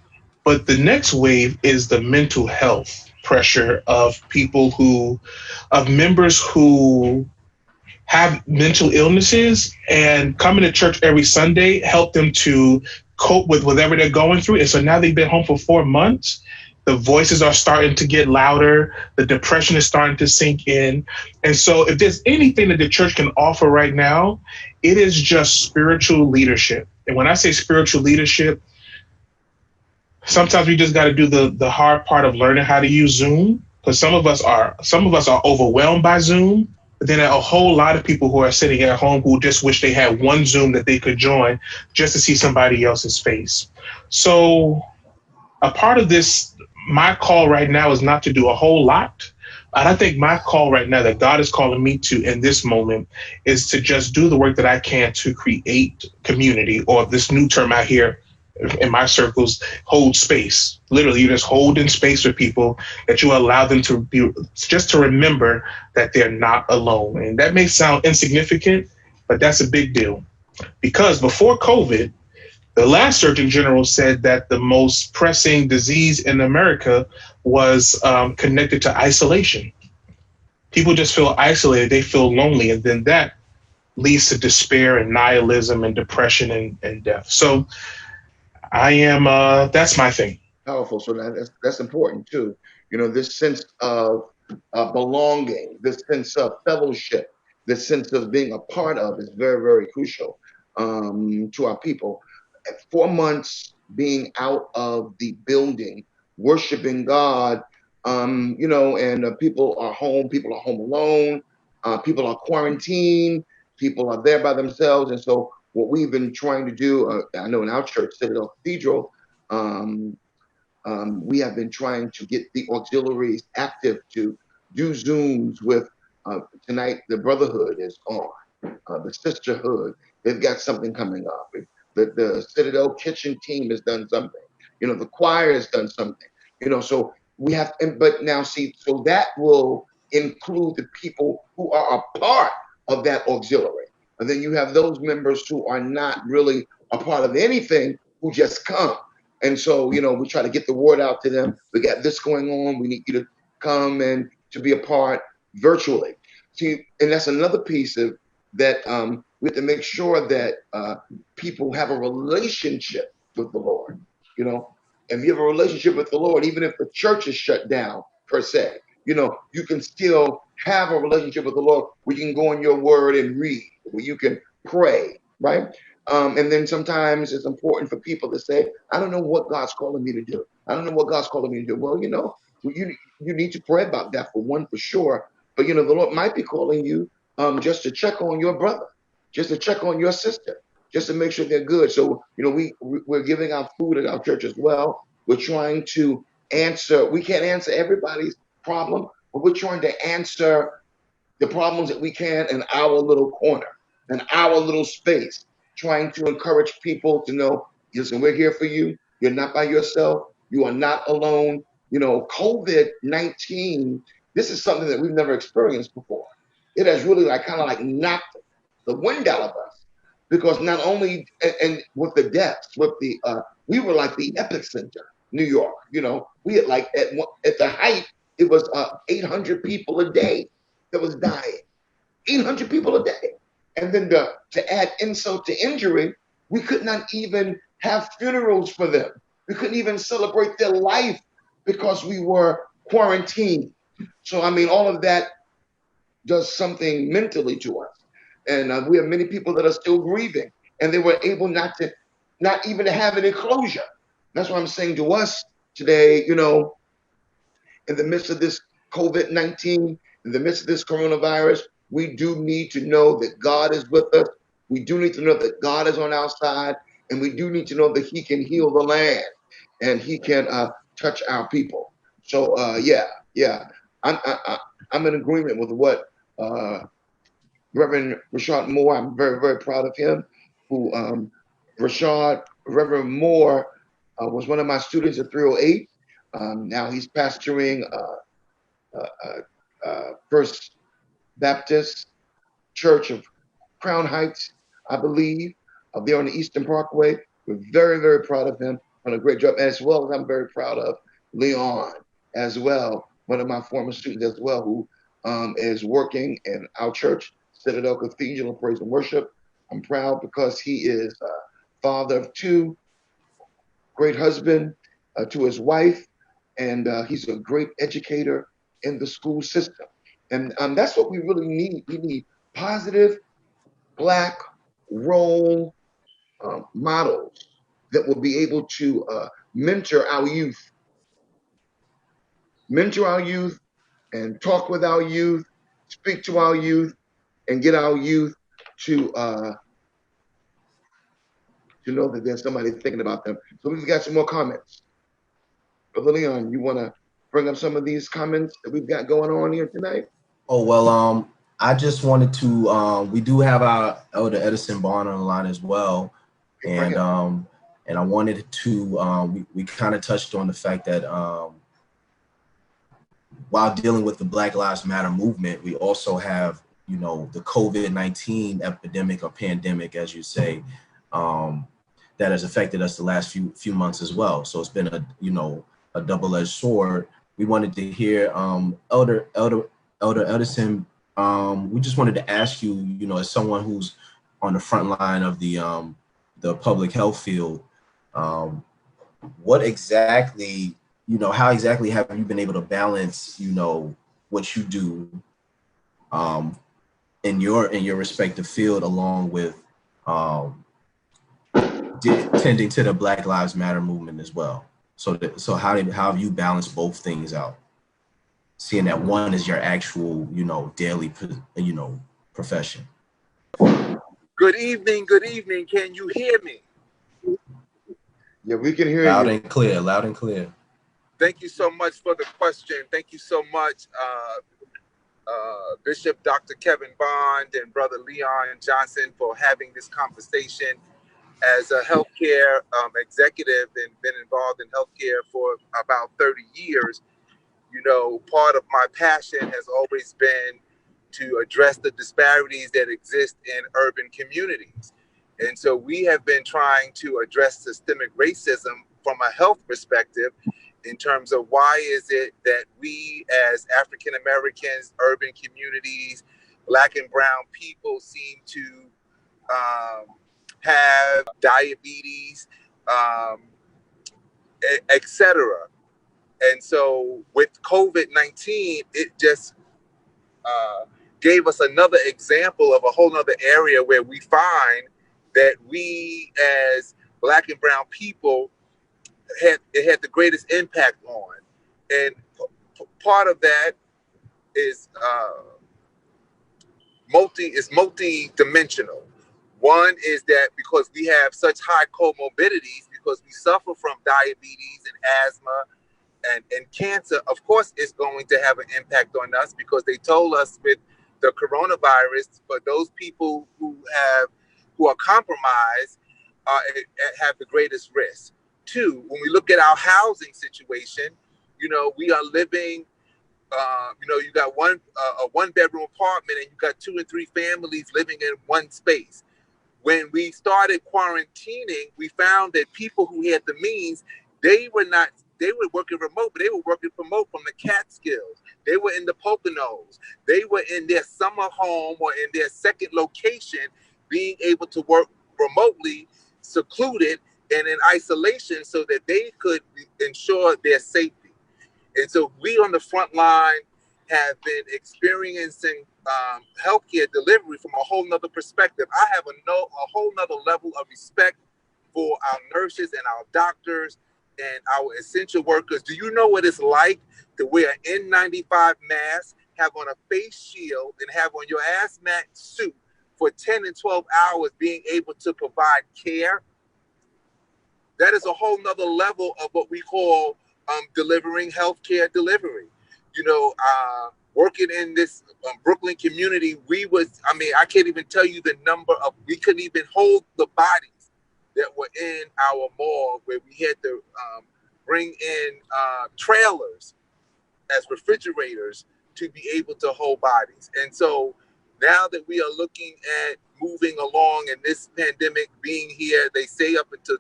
but the next wave is the mental health pressure of members who have mental illnesses, and coming to church every Sunday help them to cope with whatever they're going through. And so now they've been home for 4 months. The voices are starting to get louder. The depression is starting to sink in. And so if there's anything that the church can offer right now, it is just spiritual leadership. And when I say spiritual leadership, sometimes we just got to do the hard part of learning how to use Zoom, because some of us are overwhelmed by Zoom. But then a whole lot of people who are sitting at home who just wish they had one Zoom that they could join just to see somebody else's face. So a part of this, my call right now is not to do a whole lot. And I think my call right now that God is calling me to in this moment is to just do the work that I can to create community, or this new term out here, in my circles, hold space. Literally, you just hold in space with people, that you allow them to be, just to remember that they're not alone. And that may sound insignificant, but that's a big deal. Because before COVID, the last Surgeon General said that the most pressing disease in America was connected to isolation. People just feel isolated, they feel lonely, and then that leads to despair and nihilism and depression and death. So I am, that's my thing. Powerful. So that's important too. You know, this sense of belonging, this sense of fellowship, this sense of being a part of is very, very crucial to our people. 4 months being out of the building, worshiping God, you know, and people are home alone, people are quarantined, people are there by themselves. And so what we've been trying to do, I know in our church, Citadel Cathedral, we have been trying to get the auxiliaries active to do Zooms with, tonight the Brotherhood is on, the Sisterhood, they've got something coming up. The Citadel kitchen team has done something, you know, the choir has done something, you know, so we have, but now see, so that will include the people who are a part of that auxiliary. And then you have those members who are not really a part of anything, who just come. And so, you know, we try to get the word out to them. We got this going on. We need you to come and to be a part virtually. See, and that's another piece of that we have to make sure that people have a relationship with the Lord. You know, if you have a relationship with the Lord, even if the church is shut down per se, you know, you can still have a relationship with the Lord where you can go in your word and read, where you can pray, right? And then sometimes it's important for people to say, I don't know what God's calling me to do. I don't know what God's calling me to do. Well, you know, you need to pray about that for one, for sure. But, you know, the Lord might be calling you just to check on your brother, just to check on your sister, just to make sure they're good. So, you know, we're giving out food at our church as well. We're trying to answer, we can't answer everybody's problem, but we're trying to answer the problems that we can in our little corner, in our little space, trying to encourage people to know, listen, we're here for you. You're not by yourself. You are not alone. You know, COVID-19, this is something that we've never experienced before. It has really kind of knocked the wind out of us, because not only, and with the deaths, with the, we were like the epicenter, New York, you know, we had at the height, it was 800 people a day that was dying, 800 people a day. And then to add insult to injury, we could not even have funerals for them. We couldn't even celebrate their life because we were quarantined. So, I mean, all of that does something mentally to us. And we have many people that are still grieving, and they were able not even to have any closure. That's what I'm saying to us today, you know, in the midst of this COVID-19, in the midst of this coronavirus, we do need to know that God is with us. We do need to know that God is on our side, and we do need to know that he can heal the land and he can touch our people. So, I'm in agreement with what Reverend Rashad Moore, I'm very, very proud of him, who Reverend Moore was one of my students at 308. Now he's pastoring First Baptist Church of Crown Heights, I believe, there on the Eastern Parkway. We're very, very proud of him, on a great job, as well as I'm very proud of Leon as well, one of my former students as well, who is working in our church, Citadel Cathedral of Praise and Worship. I'm proud because he is father of two, great husband to his wife, and he's a great educator in the school system. And that's what we really need. We need positive Black role models that will be able to mentor our youth and talk with our youth, speak to our youth, and get our youth to know that there's somebody thinking about them. So we've got some more comments. Brother Leon, you want to bring up some of these comments that we've got going on here tonight? Oh, well, I just wanted to, we do have our Elder Edison Barn on the line as well. And And I wanted to, we kind of touched on the fact that while dealing with the Black Lives Matter movement, we also have, you know, the COVID-19 epidemic or pandemic, as you say, that has affected us the last few months as well. So it's been a double-edged sword. We wanted to hear Elder Edison. We just wanted to ask you, you know, as someone who's on the front line of the public health field, what exactly, you know, how exactly have you been able to balance, you know, what you do in your respective field, along with tending to the Black Lives Matter movement as well? So how have you balanced both things out, seeing that one is your actual, you know, daily, you know, profession? Good evening. Good evening. Can you hear me? Yeah, we can hear you. Loud and clear. Loud and clear. Thank you so much for the question. Thank you so much, Bishop Dr. Kevin Bond and Brother Leon Johnson, for having this conversation. As a healthcare executive and been involved in healthcare for about 30 years, you know, part of my passion has always been to address the disparities that exist in urban communities. And so we have been trying to address systemic racism from a health perspective, in terms of why is it that we as African Americans, urban communities, Black and brown people seem to have diabetes, etc. And so with COVID-19, it just gave us another example of a whole nother area where we find that we as Black and brown people had the greatest impact on. And part of that is multi-dimensional. One is that because we have such high comorbidities, because we suffer from diabetes and asthma and cancer, of course it's going to have an impact on us, because they told us with the coronavirus, for those people who are compromised, have the greatest risk. Two, when we look at our housing situation, you know, we are living, you know, you got a one-bedroom apartment and you got 2 and 3 families living in one space. When we started quarantining, we found that people who had the means, they were working remote, but they were working remote from the Catskills. They were in the Poconos. They were in their summer home or in their second location, being able to work remotely, secluded and in isolation, so that they could ensure their safety. And so we on the front line have been experiencing healthcare delivery from a whole nother perspective. I have a whole nother level of respect for our nurses and our doctors and our essential workers. Do you know what it's like to wear an N95 mask, have on a face shield, and have on your hazmat suit for 10 and 12 hours, being able to provide care? That is a whole nother level of what we call delivering healthcare delivery. You know, working in this Brooklyn community, I can't even tell you the number of, we couldn't even hold the bodies that were in our morgue, where we had to bring in trailers as refrigerators to be able to hold bodies. And so now that we are looking at moving along and this pandemic being here, they say up until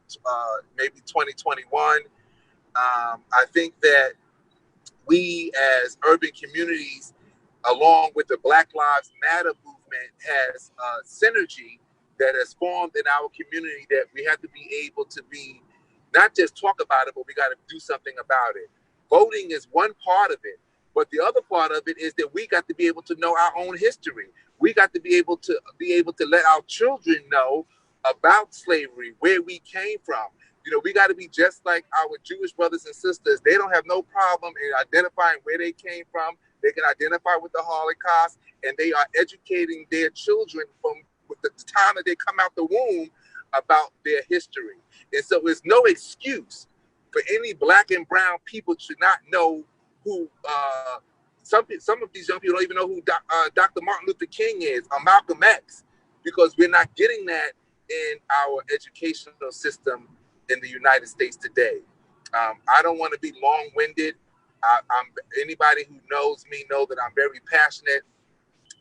maybe 2021, I think that we as urban communities, along with the Black Lives Matter movement, has synergy that has formed in our community, that we have to be able to be, not just talk about it, but we got to do something about it. Voting is one part of it, but the other part of it is that we got to be able to know our own history. We got to be able to let our children know about slavery, where we came from. You know, we got to be just like our Jewish brothers and sisters. They don't have no problem in identifying where they came from. They can identify with the Holocaust, and they are educating their children from the time that they come out the womb about their history. And so there's no excuse for any Black and brown people to not know who, some of these young people don't even know who Dr. Martin Luther King is, or Malcolm X, because we're not getting that in our educational system in the United States today. I don't want to be long-winded. Anybody who knows me know that I'm very passionate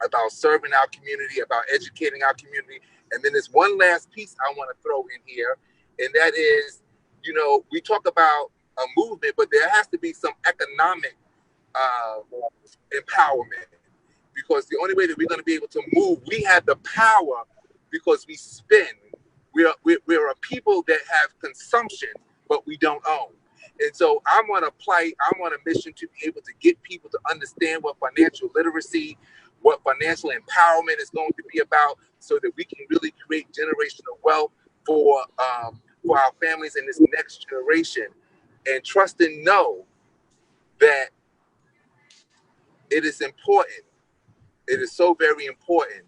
about serving our community, about educating our community. And then there's one last piece I want to throw in here, and that is, we talk about a movement, but there has to be some economic empowerment, because the only way that we're going to be able to move, we have the power because we spend. We're a people that have consumption, but we don't own. And so I'm on a plight, I'm on a mission to be able to get people to understand what financial literacy, what financial empowerment is going to be about, so that we can really create generational wealth for our families in this next generation. And trust and know that it is important. It is so very important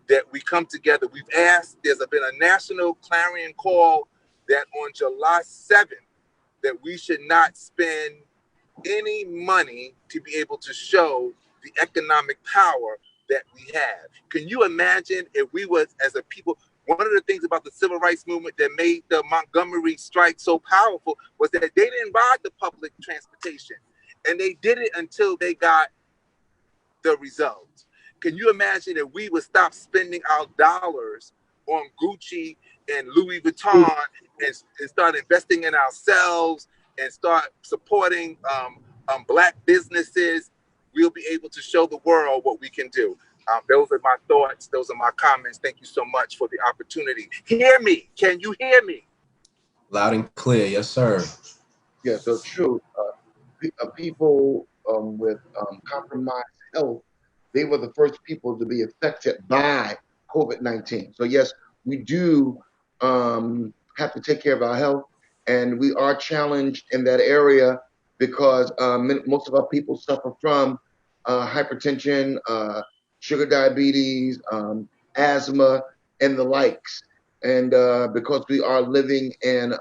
that we come together. We've asked, there's been a national clarion call that on July 7th, that we should not spend any money to be able to show the economic power that we have. Can you imagine if we was, as a people, one of the things about the civil rights movement that made the Montgomery strike so powerful was that they didn't ride the public transportation, and they did it until they got the results. Can you imagine if we would stop spending our dollars on Gucci and Louis Vuitton and start investing in ourselves and start supporting Black businesses? We'll be able to show the world what we can do. Those are my thoughts. Those are my comments. Thank you so much for the opportunity. Hear me. Can you hear me? Loud and clear. Yes, sir. Yeah, so true. People with compromised health, they were the first people to be affected by COVID-19. So yes, we do have to take care of our health, and we are challenged in that area because most of our people suffer from hypertension, sugar diabetes, asthma, and the likes. And because we are living in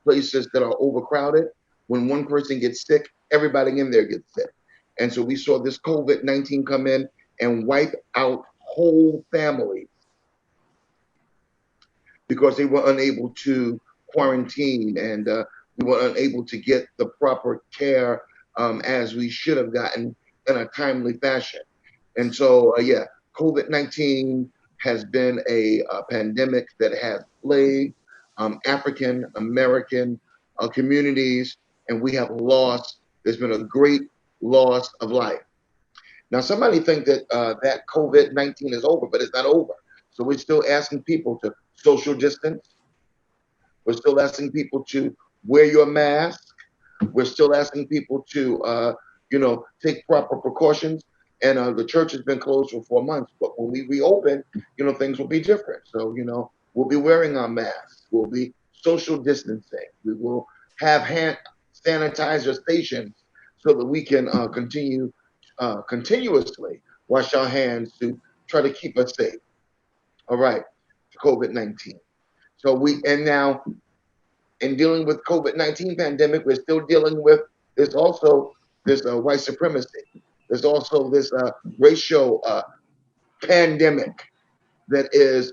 places that are overcrowded, when one person gets sick, everybody in there gets sick. And so we saw this COVID-19 come in and wipe out whole families because they were unable to quarantine, and we were unable to get the proper care as we should have gotten in a timely fashion. And so, yeah, COVID-19 has been a pandemic that has plagued African American communities, and we have lost, there's been a great loss of life. Now, somebody think that that COVID-19 is over, but it's not over. So we're still asking people to social distance. We're still asking people to wear your mask. We're still asking people to, take proper precautions. And the church has been closed for 4 months, but when we reopen, things will be different. So, we'll be wearing our masks. We'll be social distancing. We will have hand sanitizer stations so that we can continuously wash our hands to try to keep us safe. All right, COVID-19. So now in dealing with COVID-19 pandemic, we're still dealing with this white supremacy. There's also this racial pandemic that is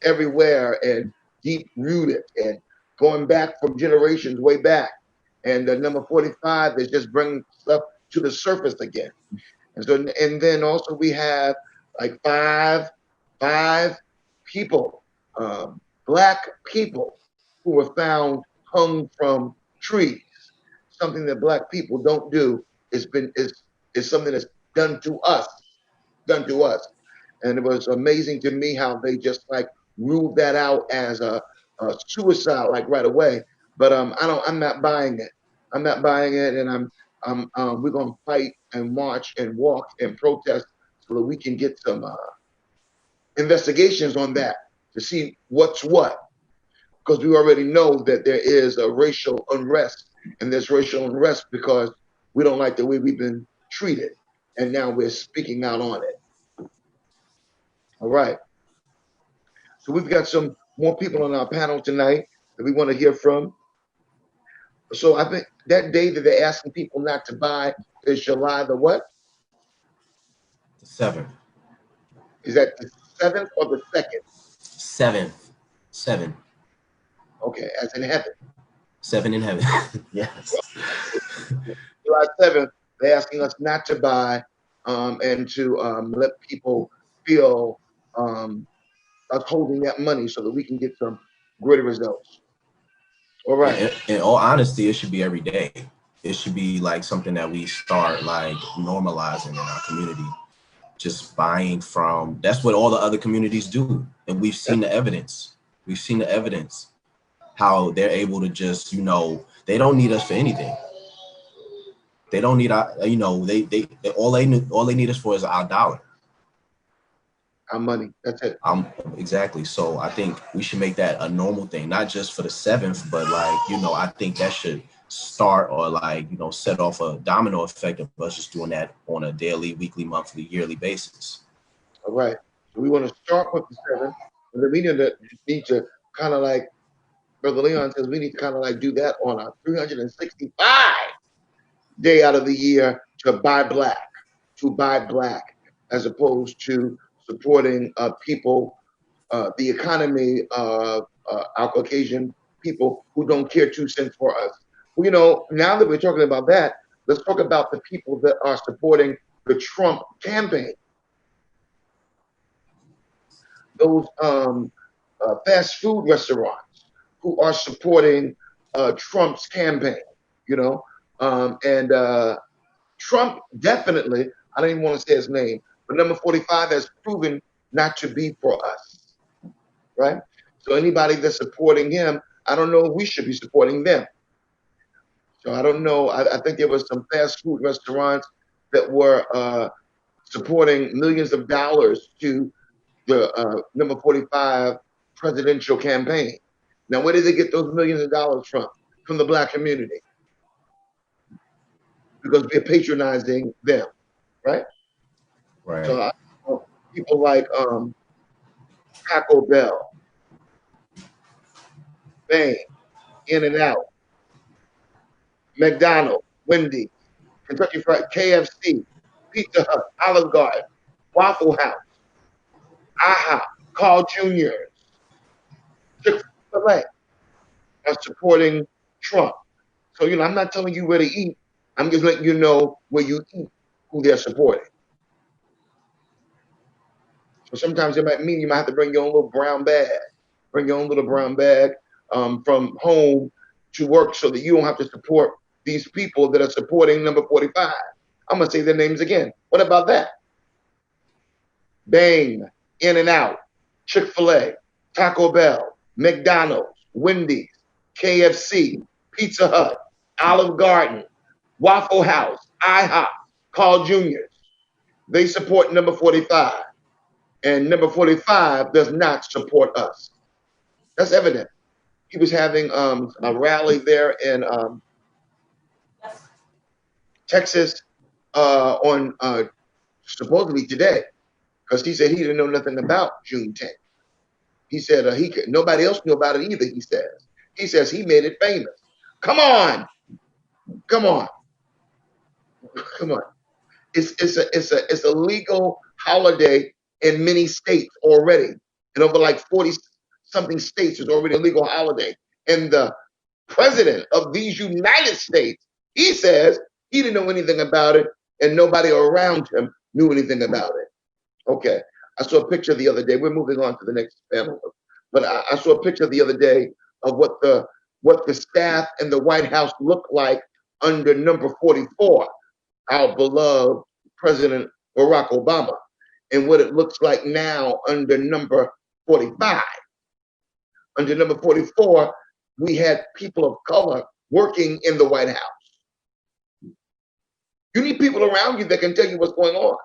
everywhere and deep rooted and going back from generations way back. And number 45 is just bringing stuff to the surface again. And then also we have like five people, Black people, who were found hung from trees. Something that Black people don't do is something that's done to us. And it was amazing to me how they just like ruled that out as a suicide like right away. But I'm not buying it. I'm not buying it, and we're gonna fight and march and walk and protest so that we can get some investigations on that to see what's what. Because we already know that there is a racial unrest, and there's racial unrest because we don't like the way we've been treated, and now we're speaking out on it. All right. So we've got some more people on our panel tonight that we want to hear from. So I think that day that they're asking people not to buy is July the what? The 7th. Is that the 7th or the 2nd? 7th. 7. Okay, as in heaven. 7 in heaven. Yes. July 7th, they're asking us not to buy and to let people feel us holding that money so that we can get some greater results. All right. In all honesty, it should be every day. It should be like something that we start like normalizing in our community. Just buying from, that's what all the other communities do. And we've seen the evidence. We've seen the evidence how they're able to just, you know, they don't need us for anything. They don't need our, you know, all they need us for is our dollar. Our money. That's it. Exactly. So I think we should make that a normal thing, not just for the 7th, but like, you know, I think that should start or like, you know, set off a domino effect of us just doing that on a daily, weekly, monthly, yearly basis. All right. So we want to start with the 7th, and then we need to kind of like Brother Leon says, we need to kind of like do that on our 365 day out of the year to buy black, as opposed to supporting people, the economy of our Caucasian people who don't care 2 cents for us. Well, you know, now that we're talking about that, let's talk about the people that are supporting the Trump campaign. Those fast food restaurants who are supporting Trump's campaign, you know, and Trump definitely, I don't even want to say his name, but number 45 has proven not to be for us, right? So anybody that's supporting him, I don't know if we should be supporting them. So I don't know. I think there was some fast food restaurants that were supporting millions of dollars to the number 45 presidential campaign. Now, where did they get those millions of dollars from? From the black community. Because we're patronizing them, right? Right. So people like Taco Bell, Bang, In-N-Out, McDonald's, Wendy's, Kentucky Fried, KFC, Pizza Hut, Olive Garden, Waffle House, IHOP, Carl Jr.'s, Chick-fil-A are supporting Trump. So, you know, I'm not telling you where to eat. I'm just letting you know where you eat, who they're supporting. So sometimes it might mean you might have to bring your own little brown bag. Bring your own little brown bag from home to work so that you don't have to support these people that are supporting number 45. I'm going to say their names again. What about that? Bang, In-N-Out, Chick-fil-A, Taco Bell, McDonald's, Wendy's, KFC, Pizza Hut, Olive Garden, Waffle House, IHOP, Carl Jr.'s. They support number 45. And number 45 does not support us. That's evident. He was having a rally there in Texas on supposedly today, because he said he didn't know nothing about June 10th. He said nobody else knew about it either. He says he made it famous. Come on. It's a legal holiday in many states already. In over like 40 something states, it's already a legal holiday. And the president of these United States, he says he didn't know anything about it, and nobody around him knew anything about it. Okay. I saw a picture the other day. We're moving on to the next panel. But I saw a picture the other day of what the staff in the White House looked like under number 44, our beloved President Barack Obama, and what it looks like now under number 45. Under number 44, we had people of color working in the White House. You need people around you that can tell you what's going on.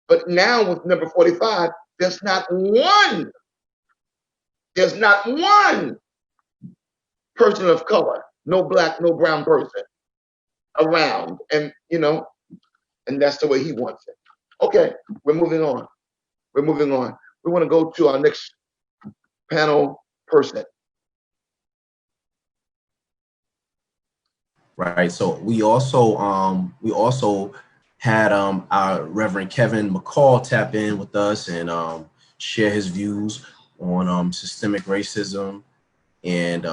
But now with number 45, there's not one person of color, no black, no brown person around. And, you know, and that's the way he wants it. Okay, we're moving on. We want to go to our next panel person. Right. So we also had our Reverend Kevin McCall tap in with us and share his views on systemic racism and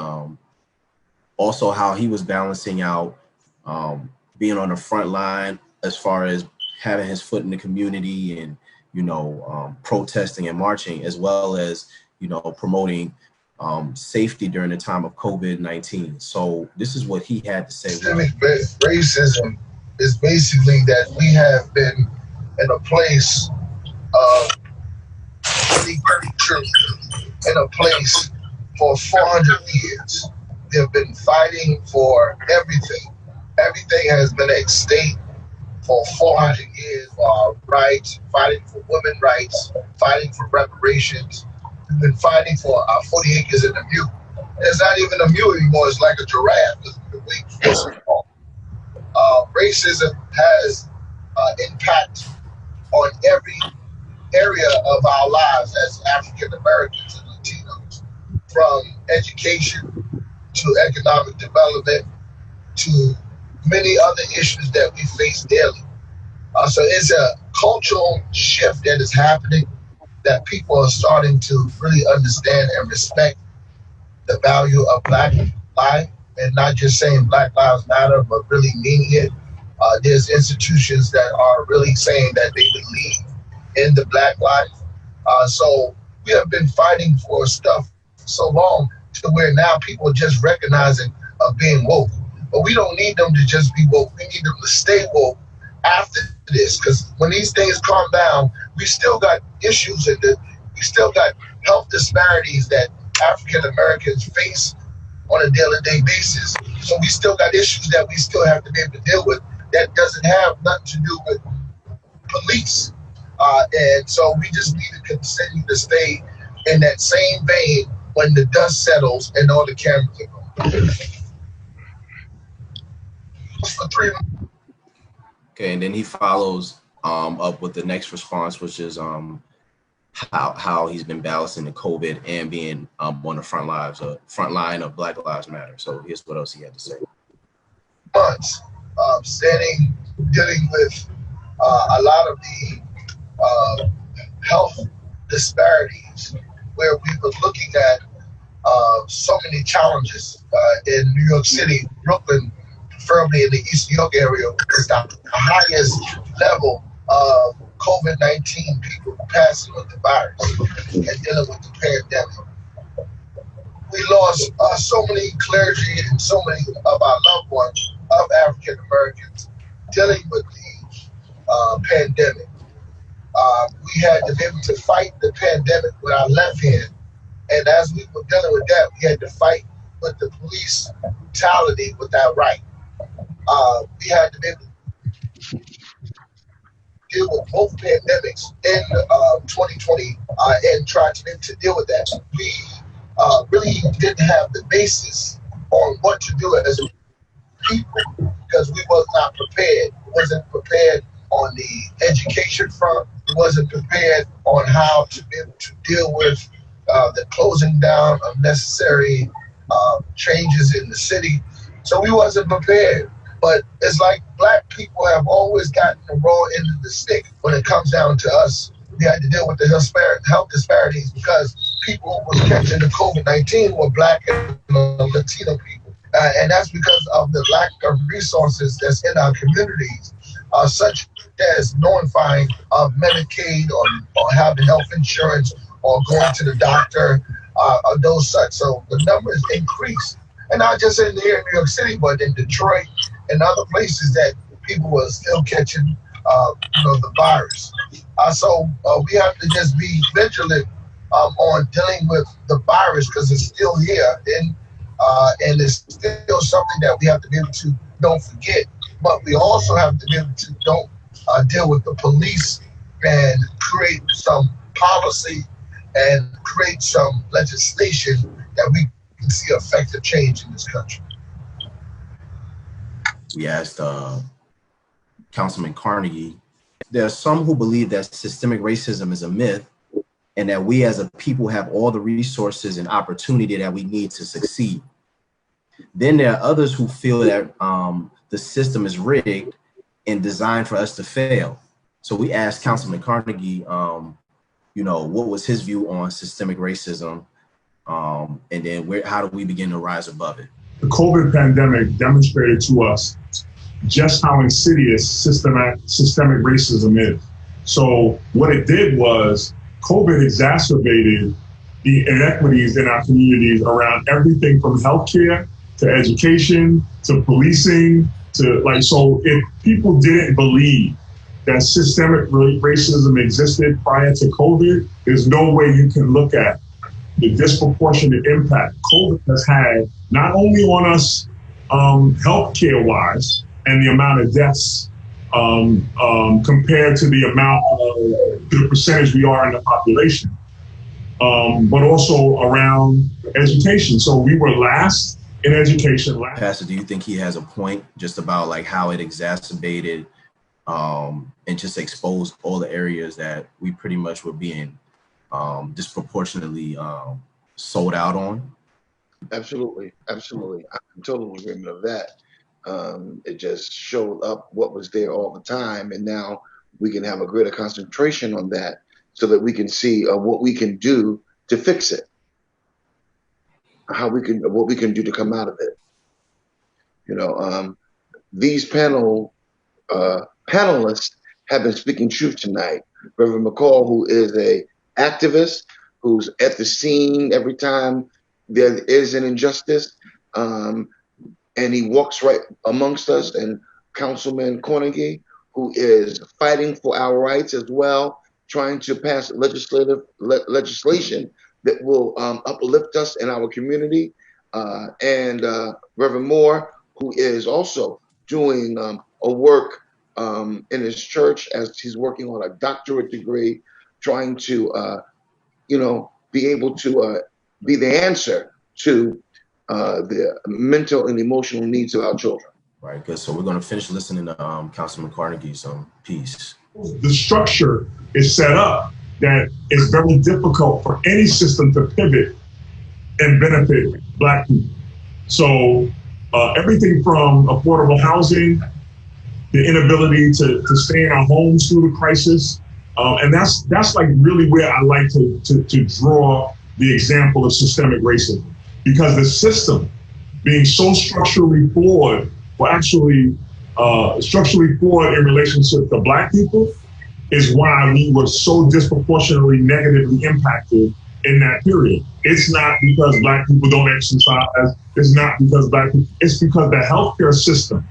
also how he was balancing out being on the front line as far as having his foot in the community and, you know, protesting and marching, as well as, you know, promoting safety during the time of COVID-19. So this is what he had to say. Systemic racism is basically that we have been in a place of in a place for 400 years. We have been fighting for everything. Everything has been at stake for 400 years for our rights, fighting for women's rights, fighting for reparations. We've been fighting for our 40 acres in the mule. It's not even a mule anymore, it's like a giraffe. It's been waiting for so long. Racism has impact on every area of our lives as African Americans and Latinos, from education to economic development to many other issues that we face daily. So it's a cultural shift that is happening, that people are starting to really understand and respect the value of Black life, and not just saying Black Lives Matter, but really meaning it. There's institutions that are really saying that they believe in the Black life. So we have been fighting for stuff so long to where now people are just recognizing of being woke. But we don't need them to just be woke. We need them to stay woke after this, because when these things calm down, we still got issues and we still got health disparities that African Americans face on a daily basis. So we still got issues that we still have to be able to deal with that doesn't have nothing to do with police. And so we just need to continue to stay in that same vein when the dust settles and all the cameras are going. For 3 months. Okay, and then he follows up with the next response, which is how he's been balancing the COVID and being on the front line of Black Lives Matter. So here's what else he had to say. Months dealing with a lot of the health disparities, where we were looking at so many challenges in New York City, Brooklyn, preferably in the East New York area, is the highest level of COVID-19 people passing with the virus and dealing with the pandemic. We lost so many clergy and so many of our loved ones of African Americans dealing with the pandemic. We had to be able to fight the pandemic with our left hand, and as we were dealing with that, we had to fight with the police brutality with our right. We had to be able to deal with both pandemics in 2020 and try to be able to deal with that. We really didn't have the basis on what to do as people because we was not prepared. We wasn't prepared on the education front. We wasn't prepared on how to be able to deal with the closing down of necessary changes in the city. So we wasn't prepared. But it's like Black people have always gotten the raw end of the stick when it comes down to us. We had to deal with the health disparities because people who were catching the COVID-19 were Black and Latino people. And that's because of the lack of resources that's in our communities, such as notifying of Medicaid or having health insurance or going to the doctor, or those such. So the numbers increased. And not just in here in New York City, but in Detroit and other places that people were still catching the virus. So we have to just be vigilant on dealing with the virus because it's still here and it's still something that we have to be able to don't forget. But we also have to be able to don't deal with the police and create some policy and create some legislation that we can see effective change in this country. We asked Councilman Cornegy. There are some who believe that systemic racism is a myth and that we as a people have all the resources and opportunity that we need to succeed. Then there are others who feel that the system is rigged and designed for us to fail. So we asked Councilman Cornegy, what was his view on systemic racism And then how do we begin to rise above it? The COVID pandemic demonstrated to us just how insidious systemic racism is. So what it did was COVID exacerbated the inequities in our communities around everything from healthcare to education to policing so if people didn't believe that systemic racism existed prior to COVID, there's no way you can look at the disproportionate impact COVID has had, not only on us healthcare wise and the amount of deaths compared to the percentage we are in the population, but also around education. So we were last in education. Pastor, do you think he has a point just about like how it exacerbated and just exposed all the areas that we pretty much were being disproportionately sold out on? Absolutely. I'm in total agreement of that. It just showed up what was there all the time, and now we can have a greater concentration on that so that we can see what we can do to fix it, what we can do to come out of it. These panelists have been speaking truth tonight. Reverend McCall, who is a activist, who's at the scene every time there is an injustice, and he walks right amongst us, and Councilman Cornegy, who is fighting for our rights as well, trying to pass legislation that will uplift us in our community, and Reverend Moore, who is also doing a work in his church as he's working on a doctorate degree, trying to, be able to be the answer to the mental and emotional needs of our children. Right, good. So we're going to finish listening to Councilman Carnegie's piece. The structure is set up that it's very difficult for any system to pivot and benefit Black people. So everything from affordable housing, the inability to stay in our homes through the crisis, and that's like really where I like to draw the example of systemic racism, because the system being so structurally flawed, structurally flawed in relationship to Black people, is why we were so disproportionately negatively impacted in that period. It's not because Black people don't exercise, it's not because it's because the healthcare system,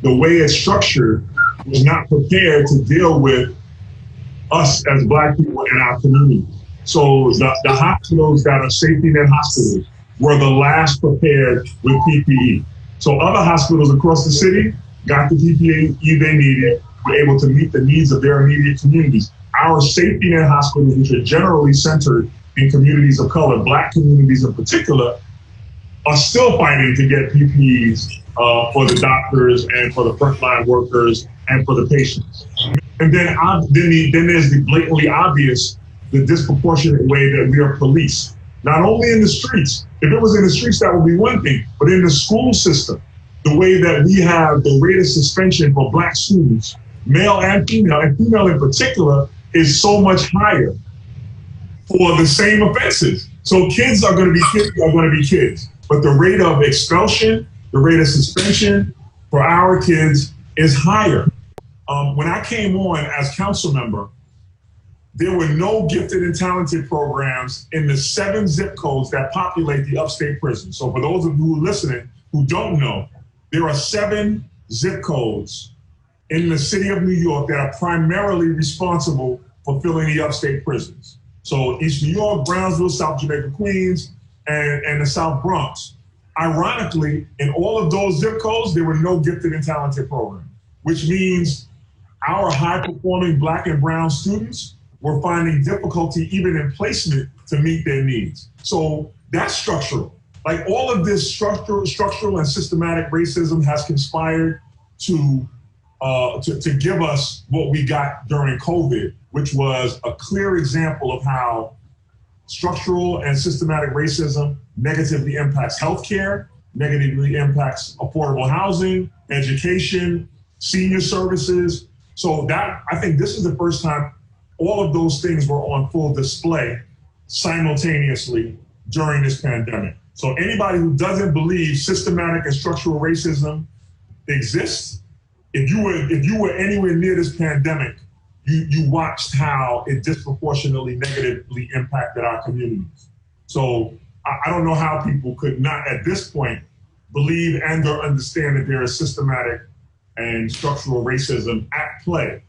the way it's structured, was not prepared to deal with us as Black people in our community. So the hospitals that are safety net hospitals were the last prepared with PPE. So other hospitals across the city got the PPE they needed, were able to meet the needs of their immediate communities. Our safety net hospitals, which are generally centered in communities of color, Black communities in particular, are still fighting to get PPEs for the doctors and for the frontline workers and for the patients. And then there's the blatantly obvious, the disproportionate way that we are policed. Not only in the streets. If it was in the streets, that would be one thing, but in the school system, the way that we have the rate of suspension for Black students, male and female in particular, is so much higher for the same offenses. So kids are going to be kids, but the rate of expulsion, the rate of suspension for our kids is higher. When I came on as council member, there were no gifted and talented programs in the 7 zip codes that populate the upstate prison. So for those of you who are listening who don't know, there are 7 zip codes in the city of New York that are primarily responsible for filling the upstate prisons. So East New York, Brownsville, South Jamaica, Queens, and the South Bronx. Ironically, in all of those zip codes, there were no gifted and talented programs, which means our high-performing Black and brown students were finding difficulty even in placement to meet their needs. So that's structural. Like all of this structural and systematic racism has conspired to give us what we got during COVID, which was a clear example of how structural and systematic racism negatively impacts healthcare, negatively impacts affordable housing, education, senior services. So I think this is the first time all of those things were on full display simultaneously during this pandemic. So anybody who doesn't believe systematic and structural racism exists, if you were anywhere near this pandemic, you watched how it disproportionately negatively impacted our communities. So I don't know how people could not at this point believe and or understand that there is systematic and structural racism at play.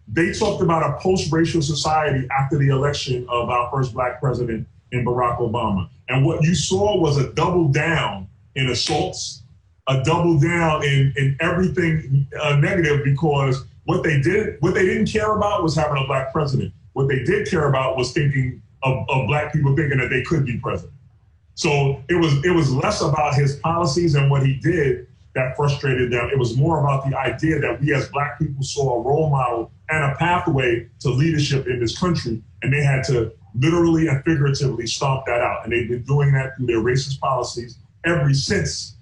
They talked about a post-racial society after the election of our first Black president in Barack Obama. And what you saw was a double down in assaults, a double down in everything negative, because what they didn't care about was having a Black president. What they did care about was thinking of Black people thinking that they could be president. So it was less about his policies and what he did that frustrated them. It was more about the idea that we as Black people saw a role model and a pathway to leadership in this country, and they had to literally and figuratively stomp that out. And they've been doing that through their racist policies ever since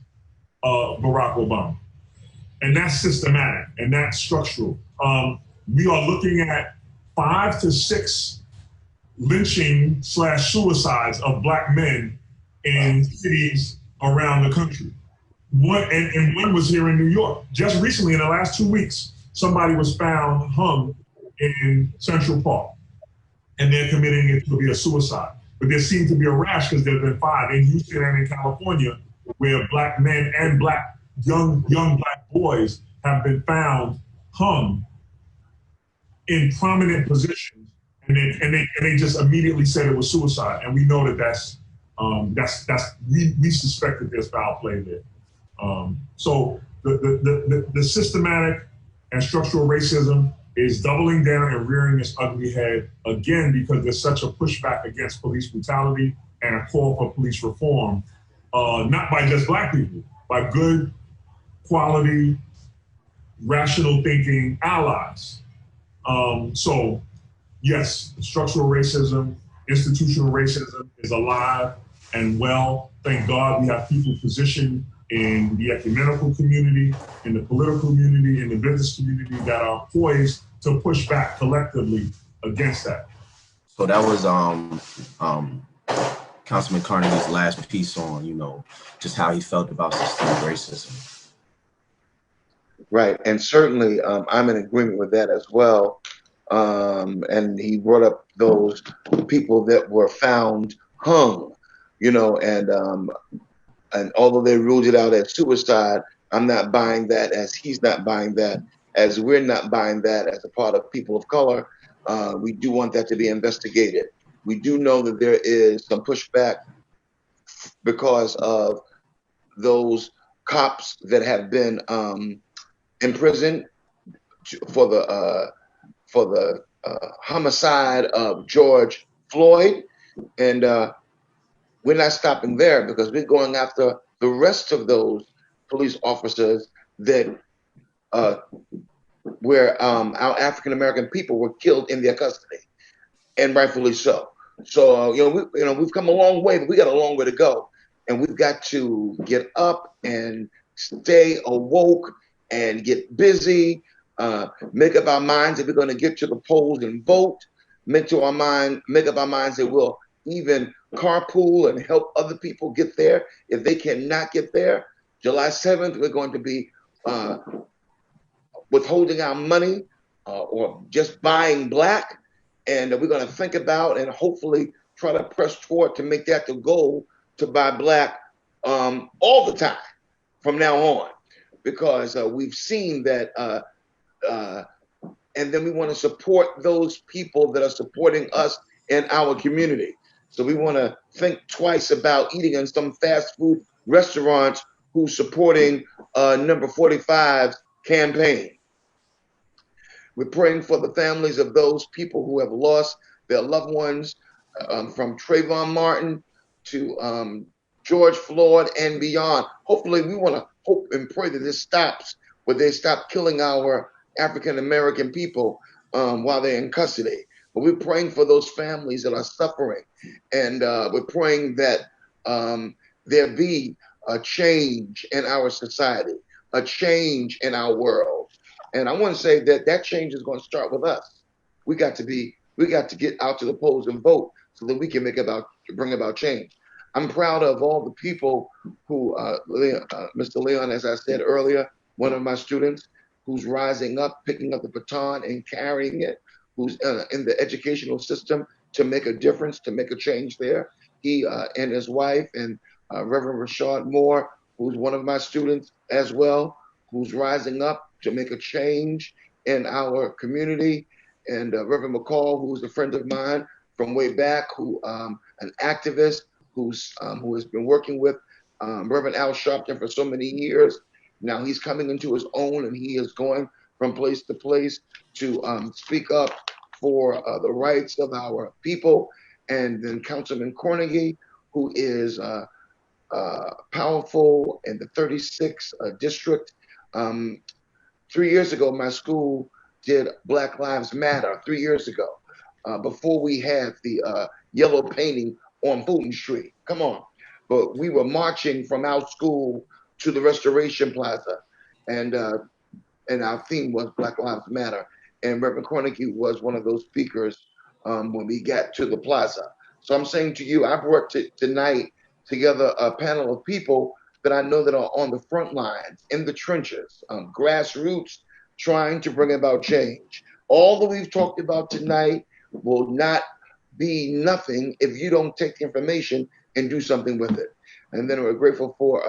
Barack Obama. And that's systematic and that's structural. We are looking at 5 to 6 lynching / suicides of Black men in cities around the country. One was here in New York. Just recently, in the last 2 weeks, somebody was found hung in Central Park, and they're committing it to be a suicide. But there seemed to be a rash because there have been 5 in Houston and in California where Black men and young Black boys have been found hung in prominent positions, and they just immediately said it was suicide. And we know that we suspect that there's foul play there. So the systematic and structural racism is doubling down and rearing its ugly head again because there's such a pushback against police brutality and a call for police reform, not by just Black people, by good quality, rational thinking allies. So yes, structural racism, institutional racism is alive and well. Thank God we have people positioned in the ecumenical community, in the political community, in the business community that are poised to push back collectively against that. So that was Councilman Cornegy's last piece on, just how he felt about systemic racism. Right, and certainly I'm in agreement with that as well. And he brought up those people that were found hung, and although they ruled it out as suicide, I'm not buying that, as he's not buying that, as we're not buying that as a part of people of color. We do want that to be investigated. We do know that there is some pushback because of those cops that have been imprisoned for the homicide of George Floyd. And we're not stopping there because we're going after the rest of those police officers that where our African-American people were killed in their custody, and rightfully so. So, we've come a long way, but we got a long way to go. And we've got to get up and stay awoke and get busy, make up our minds that we're going to get to the polls and vote, make up our minds that we'll even carpool and help other people get there. If they cannot get there, July 7th, we're going to be withholding our money or just buying Black. And we're going to think about and hopefully try to press toward to make that the goal, to buy Black all the time from now on, because we've seen that. And then we want to support those people that are supporting us in our community. So we want to think twice about eating in some fast food restaurants who's supporting number 45's campaign. We're praying for the families of those people who have lost their loved ones, from Trayvon Martin to George Floyd and beyond. Hopefully, we want to hope and pray that this stops, where they stop killing our African-American people while they're in custody. But we're praying for those families that are suffering. And we're praying that there be a change in our society, a change in our world. And I want to say that change is going to start with us. We got to get out to the polls and vote so that we can make up to bring about change. I'm proud of all the people who, Mr. Leon, as I said earlier, one of my students who's rising up, picking up the baton and carrying it, who's in the educational system to make a difference, to make a change there. He and his wife and Reverend Rashad Moore, who's one of my students as well, who's rising up to make a change in our community. And Reverend McCall, who's a friend of mine from way back, who an activist who has been working with Reverend Al Sharpton for so many years. Now he's coming into his own, and he is going from place to place to speak up for the rights of our people. And then Councilman Cornegy, who is powerful in the 36th district. 3 years ago, my school did Black Lives Matter 3 years ago, before we had the yellow painting on Fulton Street. Come on. But we were marching from our school to the Restoration Plaza, and our theme was Black Lives Matter. And Reverend Cornegy was one of those speakers when we got to the plaza. So I'm saying to you, I brought tonight together a panel of people that I know that are on the front lines, in the trenches, grassroots, trying to bring about change. All that we've talked about tonight will not be nothing if you don't take the information and do something with it. And then we're grateful for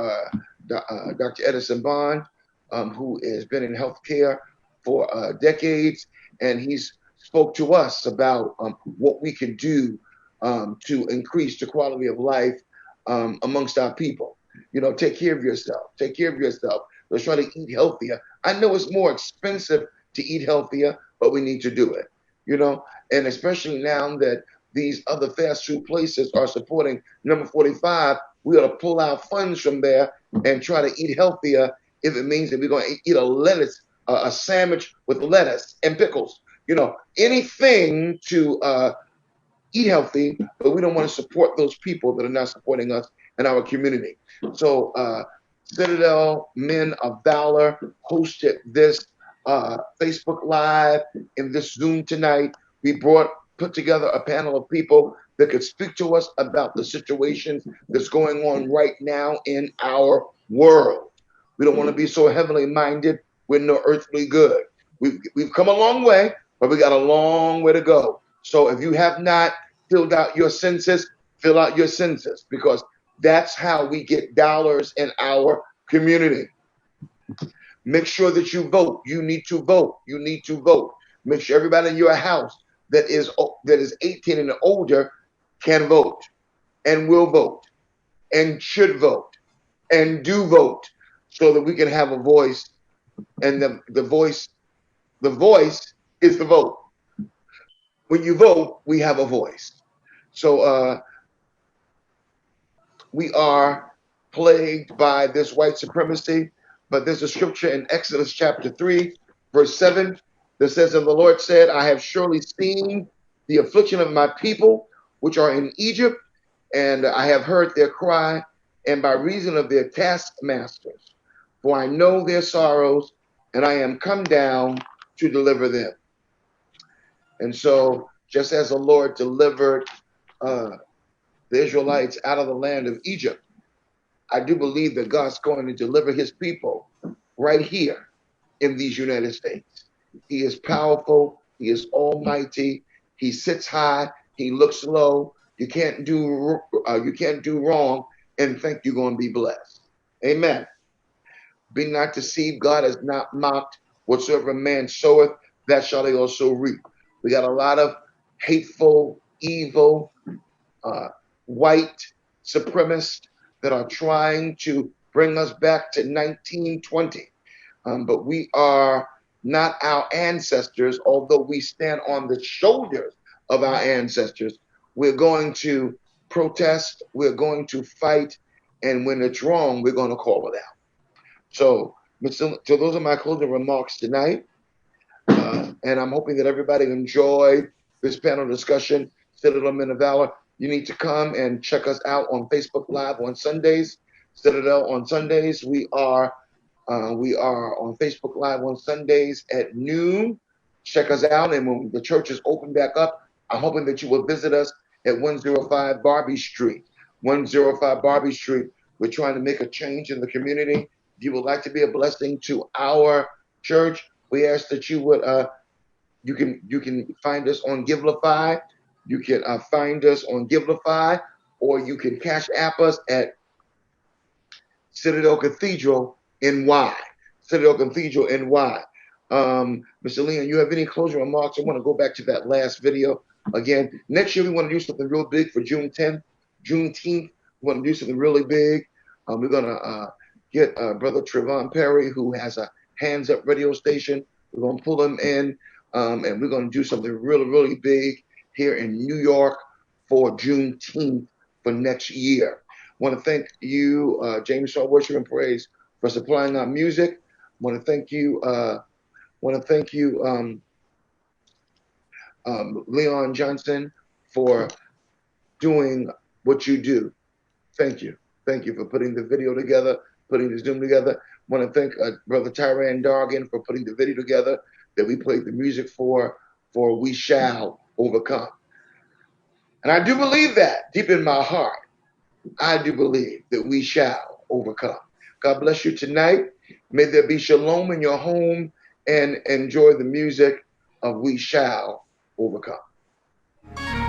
Dr. Edison Bond, who has been in healthcare for decades, and he's spoke to us about what we can do to increase the quality of life amongst our people. You know, take care of yourself. Take care of yourself. Let's try to eat healthier. I know it's more expensive to eat healthier, but we need to do it. You know, and especially now that these other fast food places are supporting number 45, we ought to pull our funds from there and try to eat healthier if it means that we're going to eat a sandwich with lettuce and pickles. You know, anything to eat healthy, but we don't want to support those people that are not supporting us in our community. So Citadel Men of Valor hosted this Facebook Live in this Zoom tonight. We put together a panel of people that could speak to us about the situations that's going on right now in our world. We don't want to be so heavenly minded with no earthly good. We've come a long way, but we got a long way to go. So if you have not filled out your census, fill out your census, because that's how we get dollars in our community. Make sure that you vote. You need to vote. You need to vote. Make sure everybody in your house that is 18 and older can vote and will vote and should vote and do vote, so that we can have a voice. And the voice is the vote. When you vote, we have a voice. So we are plagued by this white supremacy, but there's a scripture in Exodus chapter 3, verse 7 that says, "And the Lord said, I have surely seen the affliction of my people, which are in Egypt, and I have heard their cry, and by reason of their taskmasters, for I know their sorrows, and I am come down to deliver them." And so, just as the Lord delivered the Israelites out of the land of Egypt, I do believe that God's going to deliver his people right here in these United States. He is powerful. He is almighty. He sits high. He looks low. You can't do wrong and think you're going to be blessed. Amen. Be not deceived. God has not mocked. Whatsoever man soweth, that shall he also reap. We got a lot of hateful, evil, white supremacists that are trying to bring us back to 1920. But we are not our ancestors, although we stand on the shoulders of our ancestors. We're going to protest, we're going to fight, and when it's wrong, we're going to call it out. So those are my closing remarks tonight. And I'm hoping that everybody enjoyed this panel discussion. Citadel Men of Valor, you need to come and check us out on Facebook Live on Sundays. Citadel on Sundays. We are on Facebook Live on Sundays at noon. Check us out, and when the church is open back up, I'm hoping that you will visit us at 105 Barbie Street. 105 Barbie Street. We're trying to make a change in the community. If you would like to be a blessing to our church, we ask that you would you can find us on Givelify. You can find us on Givelify, or you can Cash App us at Citadel Cathedral NY. Citadel Cathedral NY. Mr. Leon, you have any closing remarks? I want to go back to that last video again. Next year, we want to do something real big for Juneteenth. We want to do something really big. We're going to get Brother Trevon Perry, who has a Hands Up radio station. We're going to pull him in, and we're going to do something really, really big here in New York for Juneteenth for next year. I want to thank you, James Shaw Worship and Praise, for supplying our music. I want to thank you, Leon Johnson, for doing what you do. Thank you. Thank you for putting the video together, putting the Zoom together. I want to thank Brother Tyran Dargan for putting the video together that we played the music for We Shall Overcome. And I do believe that deep in my heart. I do believe that we shall overcome. God bless you tonight. May there be shalom in your home, and enjoy the music of We Shall Overcome.